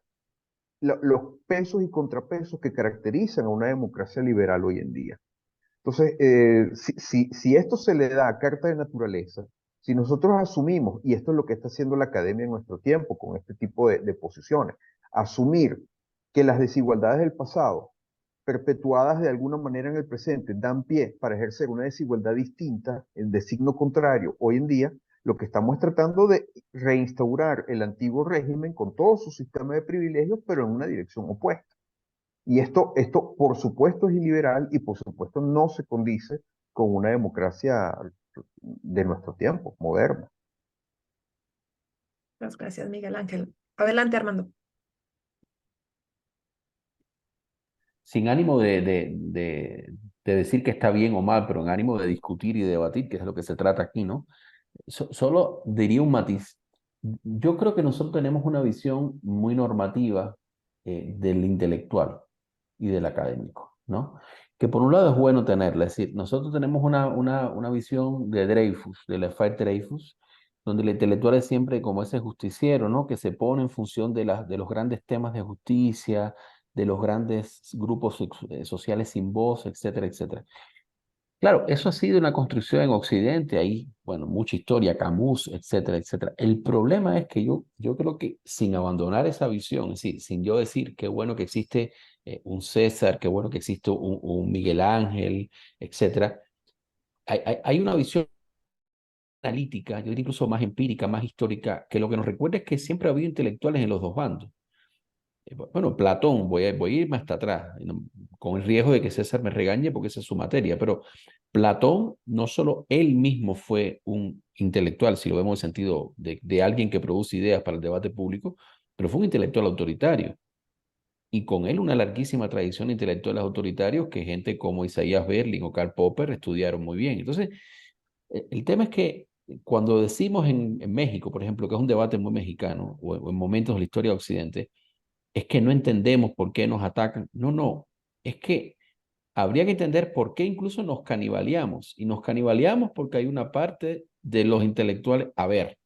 los pesos y contrapesos que caracterizan a una democracia liberal hoy en día. Entonces, si esto se le da a carta de naturaleza, si nosotros asumimos, y esto es lo que está haciendo la academia en nuestro tiempo con este tipo de posiciones, asumir que las desigualdades del pasado, perpetuadas de alguna manera en el presente, dan pie para ejercer una desigualdad distinta, de signo contrario, hoy en día, lo que estamos es tratando de reinstaurar el antiguo régimen con todo su sistema de privilegios, pero en una dirección opuesta. Y esto, por supuesto, es iliberal y por supuesto no se condice con una democracia de nuestro tiempo, moderna. Muchas gracias, Miguel Ángel. Adelante, Armando. Sin ánimo de decir que está bien o mal, pero en ánimo de discutir y debatir, que es lo que se trata aquí, ¿no? Solo diría un matiz. Yo creo que nosotros tenemos una visión muy normativa del intelectual y del académico, ¿no? Que por un lado es bueno tenerla, es decir, nosotros tenemos una visión de Dreyfus, del efecto Dreyfus, donde el intelectual es siempre como ese justiciero, ¿no? Que se pone en función de los grandes temas de justicia, de los grandes grupos sociales sin voz, etcétera, etcétera. Claro, eso ha sido una construcción en Occidente, ahí, bueno, mucha historia, Camus, etcétera, etcétera. El problema es que yo creo que sin abandonar esa visión, es decir, sin yo decir qué bueno que existe un César, qué bueno que existe un Miguel Ángel, etcétera, hay una visión analítica, yo diría incluso más empírica, más histórica, que lo que nos recuerda es que siempre ha habido intelectuales en los dos bandos. Bueno, Platón, voy a irme hasta atrás, con el riesgo de que César me regañe porque esa es su materia, pero Platón no solo él mismo fue un intelectual, si lo vemos en el sentido de alguien que produce ideas para el debate público, pero fue un intelectual autoritario. Y con él una larguísima tradición de intelectuales autoritarios que gente como Isaías Berlin o Karl Popper estudiaron muy bien. Entonces, el tema es que cuando decimos en México, por ejemplo, que es un debate muy mexicano, o en momentos de la historia de Occidente, es que no entendemos por qué nos atacan. No, no, es que habría que entender por qué incluso nos canibaleamos. Y nos canibaleamos porque hay una parte de los intelectuales, a ver,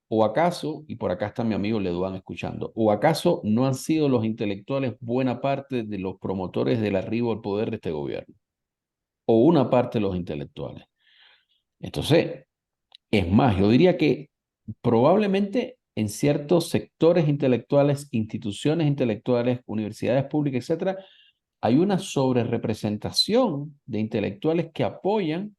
o acaso, y por acá está mi amigo Leduán escuchando, o acaso no han sido los intelectuales buena parte de los promotores del arribo al poder de este gobierno, o una parte de los intelectuales. Entonces, es más, yo diría que probablemente en ciertos sectores intelectuales, instituciones intelectuales, universidades públicas, etcétera, hay una sobrerepresentación de intelectuales que apoyan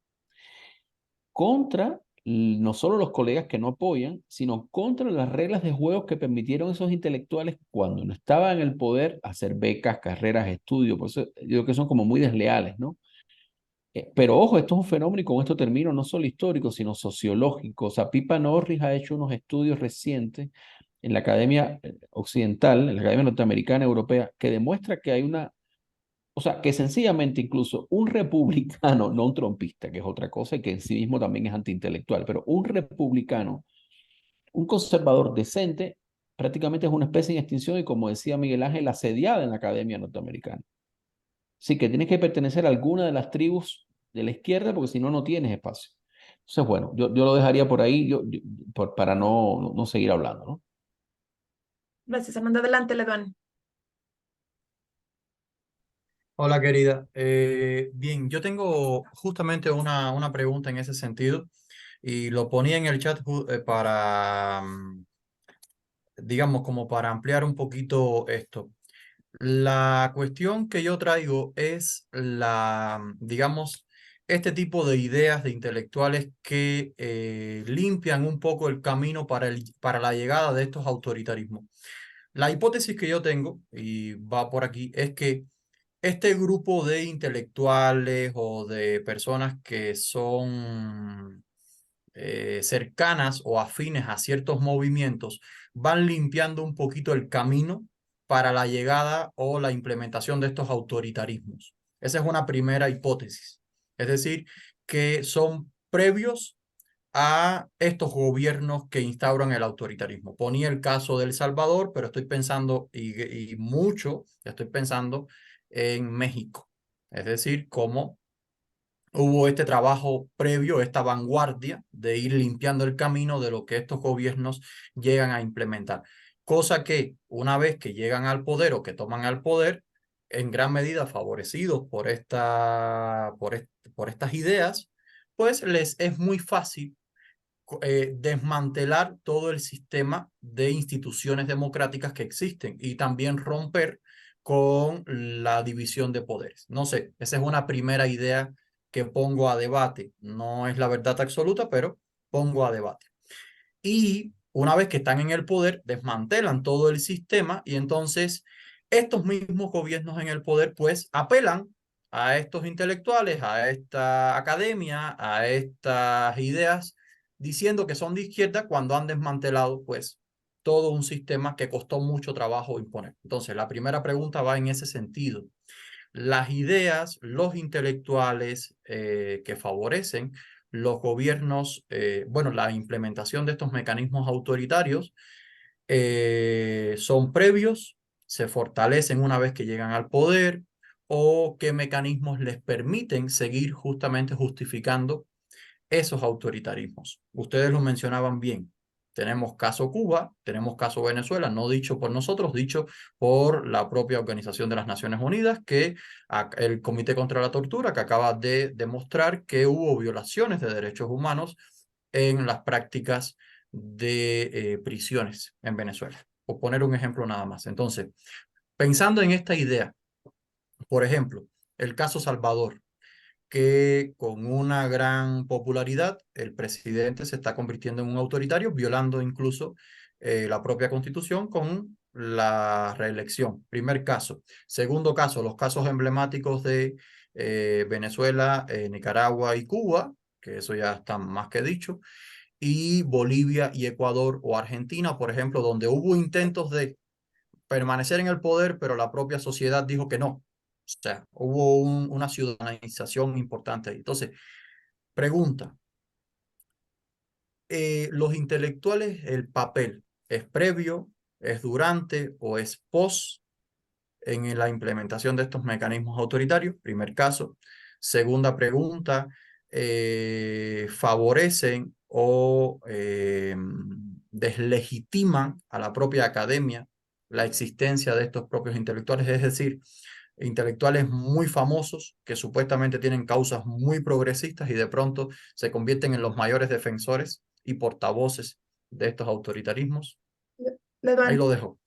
contra no solo los colegas que no apoyan, sino contra las reglas de juego que permitieron a esos intelectuales cuando no estaban en el poder hacer becas, carreras, estudios. Por eso yo creo que son como muy desleales, ¿no? Pero ojo, esto es un fenómeno y con esto termino, no solo histórico, sino sociológico. O sea, Pipa Norris ha hecho unos estudios recientes en la Academia Occidental, en la Academia Norteamericana Europea, que demuestra que hay una, o sea, que sencillamente incluso un republicano, no un trompista, que es otra cosa y que en sí mismo también es antiintelectual, pero un republicano, un conservador decente, prácticamente es una especie en extinción y como decía Miguel Ángel, asediada en la Academia Norteamericana. Sí, que tienes que pertenecer a alguna de las tribus de la izquierda porque si no, no tienes espacio. Entonces, bueno, yo lo dejaría por ahí para no seguir hablando, ¿no? Gracias, Armando. Adelante, Leduán. Hola querida. Bien, yo tengo justamente una pregunta en ese sentido y lo ponía en el chat para, digamos, como para ampliar un poquito esto. La cuestión que yo traigo es digamos, este tipo de ideas de intelectuales que limpian un poco el camino para la llegada de estos autoritarismos. La hipótesis que yo tengo, y va por aquí, es que este grupo de intelectuales o de personas que son cercanas o afines a ciertos movimientos van limpiando un poquito el camino para la llegada o la implementación de estos autoritarismos. Esa es una primera hipótesis. Es decir, que son previos a estos gobiernos que instauran el autoritarismo. Ponía el caso de El Salvador, pero estoy pensando, y mucho, estoy pensando en México. Es decir, cómo hubo este trabajo previo, esta vanguardia de ir limpiando el camino de lo que estos gobiernos llegan a implementar. Cosa que una vez que llegan al poder o que toman al poder, en gran medida favorecidos por estas ideas, pues les es muy fácil desmantelar todo el sistema de instituciones democráticas que existen y también romper con la división de poderes. No sé, esa es una primera idea que pongo a debate. No es la verdad absoluta, pero pongo a debate. Y una vez que están en el poder, desmantelan todo el sistema y entonces estos mismos gobiernos en el poder pues apelan a estos intelectuales, a esta academia, a estas ideas, diciendo que son de izquierda cuando han desmantelado pues todo un sistema que costó mucho trabajo imponer. Entonces, la primera pregunta va en ese sentido. Las ideas, los intelectuales que favorecen los gobiernos, bueno, la implementación de estos mecanismos autoritarios son previos, se fortalecen una vez que llegan al poder o qué mecanismos les permiten seguir justamente justificando esos autoritarismos. Ustedes lo mencionaban bien. Tenemos caso Cuba, tenemos caso Venezuela, no dicho por nosotros, dicho por la propia Organización de las Naciones Unidas, que el Comité contra la Tortura, que acaba de demostrar que hubo violaciones de derechos humanos en las prácticas de prisiones en Venezuela. Por poner un ejemplo nada más. Entonces, pensando en esta idea, por ejemplo, el caso Salvador, que con una gran popularidad el presidente se está convirtiendo en un autoritario, violando incluso la propia constitución con la reelección. Primer caso. Segundo caso, los casos emblemáticos de Venezuela, Nicaragua y Cuba, que eso ya está más que dicho, y Bolivia y Ecuador o Argentina, por ejemplo, donde hubo intentos de permanecer en el poder, pero la propia sociedad dijo que no. O sea, hubo una ciudadanización importante ahí. Entonces, pregunta, ¿los intelectuales, el papel es previo, es durante o es post en la implementación de estos mecanismos autoritarios? Primer caso. Segunda pregunta, ¿favorecen o deslegitiman a la propia academia la existencia de estos propios intelectuales? Es decir, intelectuales muy famosos que supuestamente tienen causas muy progresistas y de pronto se convierten en los mayores defensores y portavoces de estos autoritarismos. Ahí lo dejo.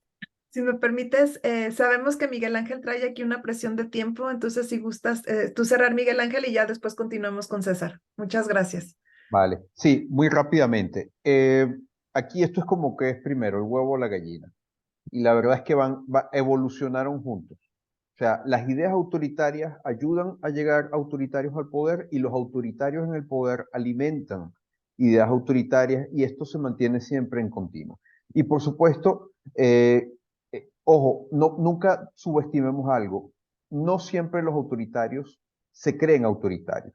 Si me permites, sabemos que Miguel Ángel trae aquí una presión de tiempo, entonces si gustas, tú cerrar, Miguel Ángel, y ya después continuamos con César. Muchas gracias. Vale, sí, muy rápidamente. Aquí esto es como que es primero el huevo o la gallina. Y la verdad es que evolucionaron juntos. O sea, las ideas autoritarias ayudan a llegar autoritarios al poder y los autoritarios en el poder alimentan ideas autoritarias y esto se mantiene siempre en continuo. Y por supuesto, ojo, nunca subestimemos algo. No siempre los autoritarios se creen autoritarios.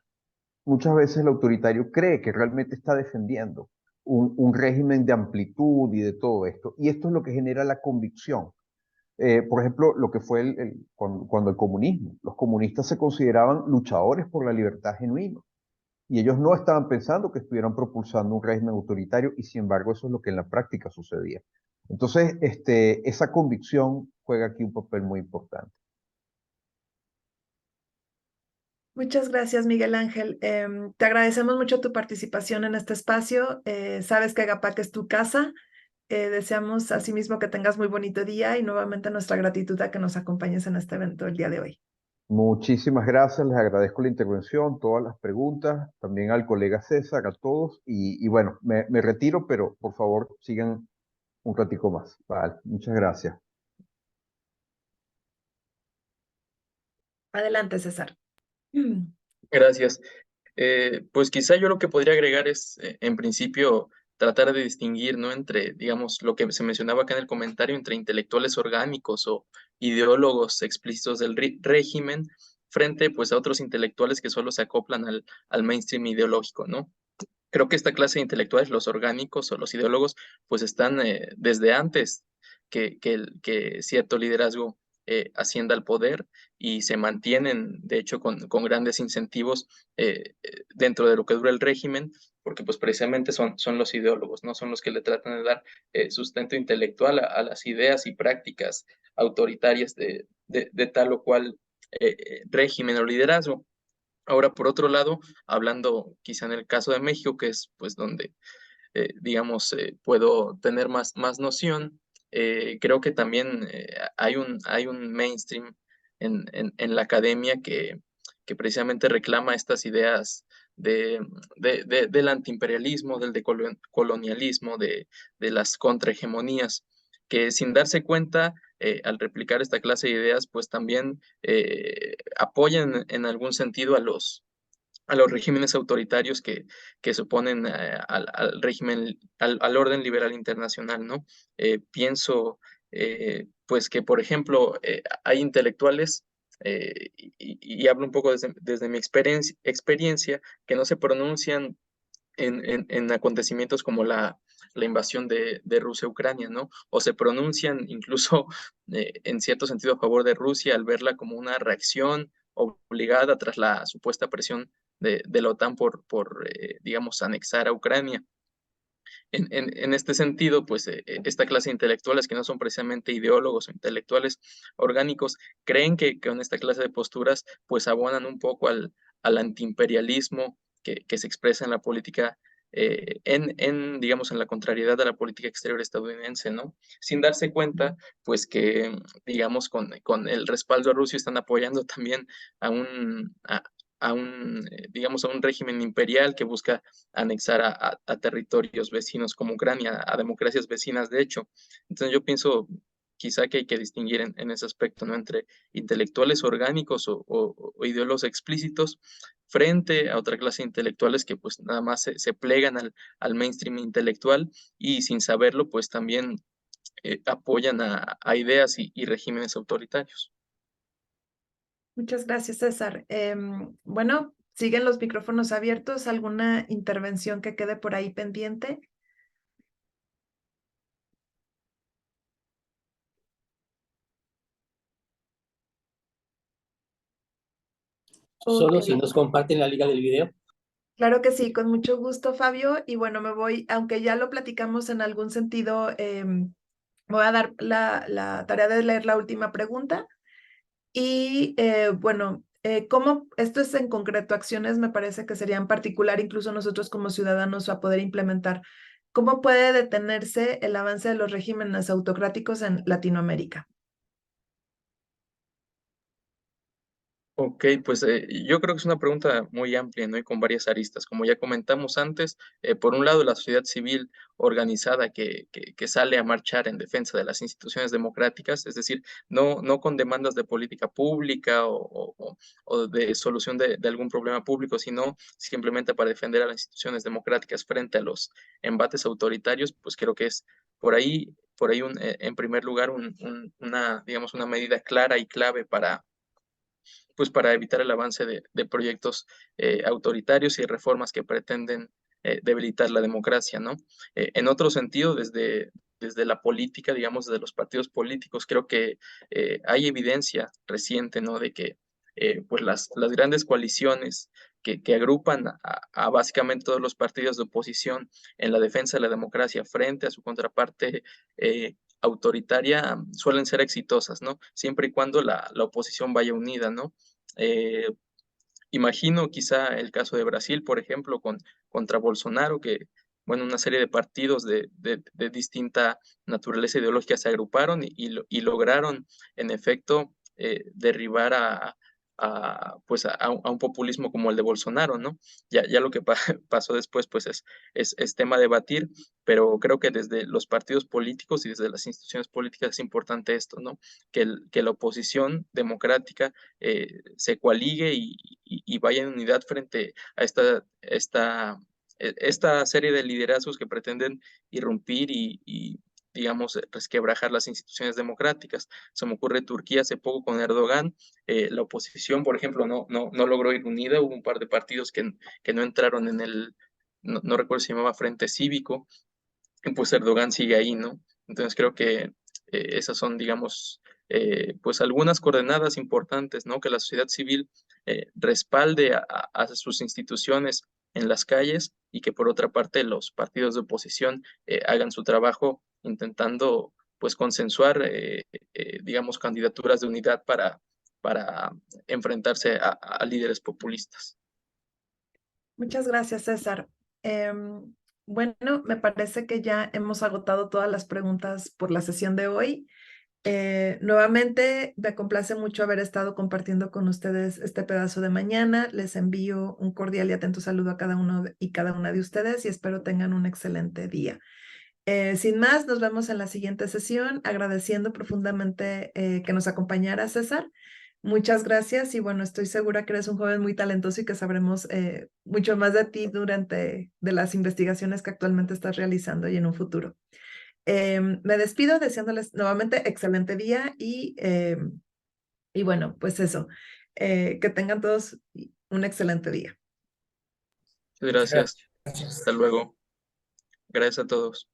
Muchas veces el autoritario cree que realmente está defendiendo un régimen de amplitud y de todo esto. Y esto es lo que genera la convicción. Por ejemplo, lo que fue cuando el comunismo. Los comunistas se consideraban luchadores por la libertad genuina. Y ellos no estaban pensando que estuvieran propulsando un régimen autoritario y sin embargo eso es lo que en la práctica sucedía. Entonces, esa convicción juega aquí un papel muy importante. Muchas gracias, Miguel Ángel. Te agradecemos mucho tu participación en este espacio. Sabes que Agapac es tu casa. Deseamos asimismo que tengas muy bonito día y nuevamente nuestra gratitud a que nos acompañes en este evento el día de hoy. Muchísimas gracias, les agradezco la intervención, todas las preguntas, también al colega César, a todos. Y bueno, me retiro, pero por favor sigan un ratico más. Vale, muchas gracias. Adelante, César. Gracias. Pues quizá yo lo que podría agregar es, en principio, tratar de distinguir, ¿no? Entre, digamos, lo que se mencionaba acá en el comentario, entre intelectuales orgánicos o ideólogos explícitos del régimen, frente, pues, a otros intelectuales que solo se acoplan al mainstream ideológico, ¿no? Creo que esta clase de intelectuales, los orgánicos o los ideólogos, pues están desde antes que cierto liderazgo ascienda al poder y se mantienen, de hecho, con grandes incentivos dentro de lo que dura el régimen, porque pues precisamente son los ideólogos, ¿no? Son los que le tratan de dar sustento intelectual a las ideas y prácticas autoritarias de tal o cual régimen o liderazgo. Ahora, por otro lado, hablando quizá en el caso de México, que es pues donde, digamos, puedo tener más noción, creo que también hay un mainstream en la academia que precisamente reclama estas ideas del antiimperialismo, del decolonialismo, de las contrahegemonías, que sin darse cuenta, al replicar esta clase de ideas, pues también apoyan en algún sentido a los regímenes autoritarios que se oponen al régimen, al orden liberal internacional, ¿no? Pienso, pues que, por ejemplo, hay intelectuales, y hablo un poco desde mi experiencia, que no se pronuncian en acontecimientos como la invasión de Rusia a Ucrania, ¿no? O se pronuncian incluso en cierto sentido a favor de Rusia al verla como una reacción obligada tras la supuesta presión de la OTAN por digamos, anexar a Ucrania. En este sentido, pues esta clase de intelectuales que no son precisamente ideólogos o intelectuales orgánicos, creen que con esta clase de posturas, pues abonan un poco al antiimperialismo que se expresa en la política, digamos, en la contrariedad de la política exterior estadounidense, ¿no? Sin darse cuenta, pues que, digamos, con el respaldo a Rusia están apoyando también digamos, a un régimen imperial que busca anexar a territorios vecinos como Ucrania, a democracias vecinas, de hecho. Entonces yo pienso quizá que hay que distinguir en ese aspecto, ¿no? Entre intelectuales orgánicos o ideólogos explícitos frente a otra clase de intelectuales que pues nada más se plegan al mainstream intelectual y sin saberlo pues también apoyan a ideas y regímenes autoritarios. Muchas gracias, César. Bueno, siguen los micrófonos abiertos. ¿Alguna intervención que quede por ahí pendiente? Solo Ok. si nos comparten la liga del video. Claro que sí, con mucho gusto, Fabio. Y bueno, me voy, aunque ya lo platicamos en algún sentido, voy a dar la tarea de leer la última pregunta. Y bueno, ¿cómo, esto es en concreto, acciones me parece que serían particular incluso nosotros como ciudadanos a poder implementar? ¿Cómo puede detenerse el avance de los regímenes autocráticos en Latinoamérica? Ok, pues yo creo que es una pregunta muy amplia, ¿no? Y con varias aristas. Como ya comentamos antes, por un lado, la sociedad civil organizada que sale a marchar en defensa de las instituciones democráticas, es decir, no con demandas de política pública o de solución de algún problema público, sino simplemente para defender a las instituciones democráticas frente a los embates autoritarios, pues creo que es por ahí en primer lugar, digamos, una medida clara y clave pues para evitar el avance de proyectos autoritarios y reformas que pretenden debilitar la democracia, ¿no? En otro sentido, desde la política, digamos, desde los partidos políticos, creo que hay evidencia reciente, ¿no? De que pues las grandes coaliciones que agrupan a básicamente todos los partidos de oposición en la defensa de la democracia frente a su contraparte autoritaria suelen ser exitosas, ¿no? Siempre y cuando la oposición vaya unida, ¿no? Eh, Imagino quizá el caso de Brasil, por ejemplo, contra Bolsonaro, que, bueno, una serie de partidos de distinta naturaleza ideológica se agruparon y lograron, en efecto, derribar pues a un populismo como el de Bolsonaro, ¿no? Ya lo que pasó después, pues es tema a debatir, pero creo que desde los partidos políticos y desde las instituciones políticas es importante esto, ¿no? Que la oposición democrática se coaligue y vaya en unidad frente a esta serie de liderazgos que pretenden irrumpir y digamos, resquebrajar las instituciones democráticas. Se me ocurre Turquía hace poco con Erdogan, la oposición, por ejemplo, no logró ir unida, hubo un par de partidos que no entraron no recuerdo si se llamaba Frente Cívico, y pues Erdogan sigue ahí, ¿no? Entonces creo que esas son, digamos, pues algunas coordenadas importantes, ¿no? Que la sociedad civil respalde a sus instituciones en las calles y que por otra parte los partidos de oposición hagan su trabajo intentando, pues, consensuar, digamos, candidaturas de unidad para enfrentarse a líderes populistas. Muchas gracias, César. Bueno, me parece que ya hemos agotado todas las preguntas por la sesión de hoy. Nuevamente, me complace mucho haber estado compartiendo con ustedes este pedazo de mañana. Les envío un cordial y atento saludo a cada uno y cada una de ustedes y espero tengan un excelente día. Sin más, nos vemos en la siguiente sesión, agradeciendo profundamente que nos acompañara César. Muchas gracias y bueno, estoy segura que eres un joven muy talentoso y que sabremos mucho más de ti durante de las investigaciones que actualmente estás realizando y en un futuro. Me despido deseándoles nuevamente excelente día y bueno, pues eso, que tengan todos un excelente día. Gracias. Gracias. Hasta luego. Gracias a todos.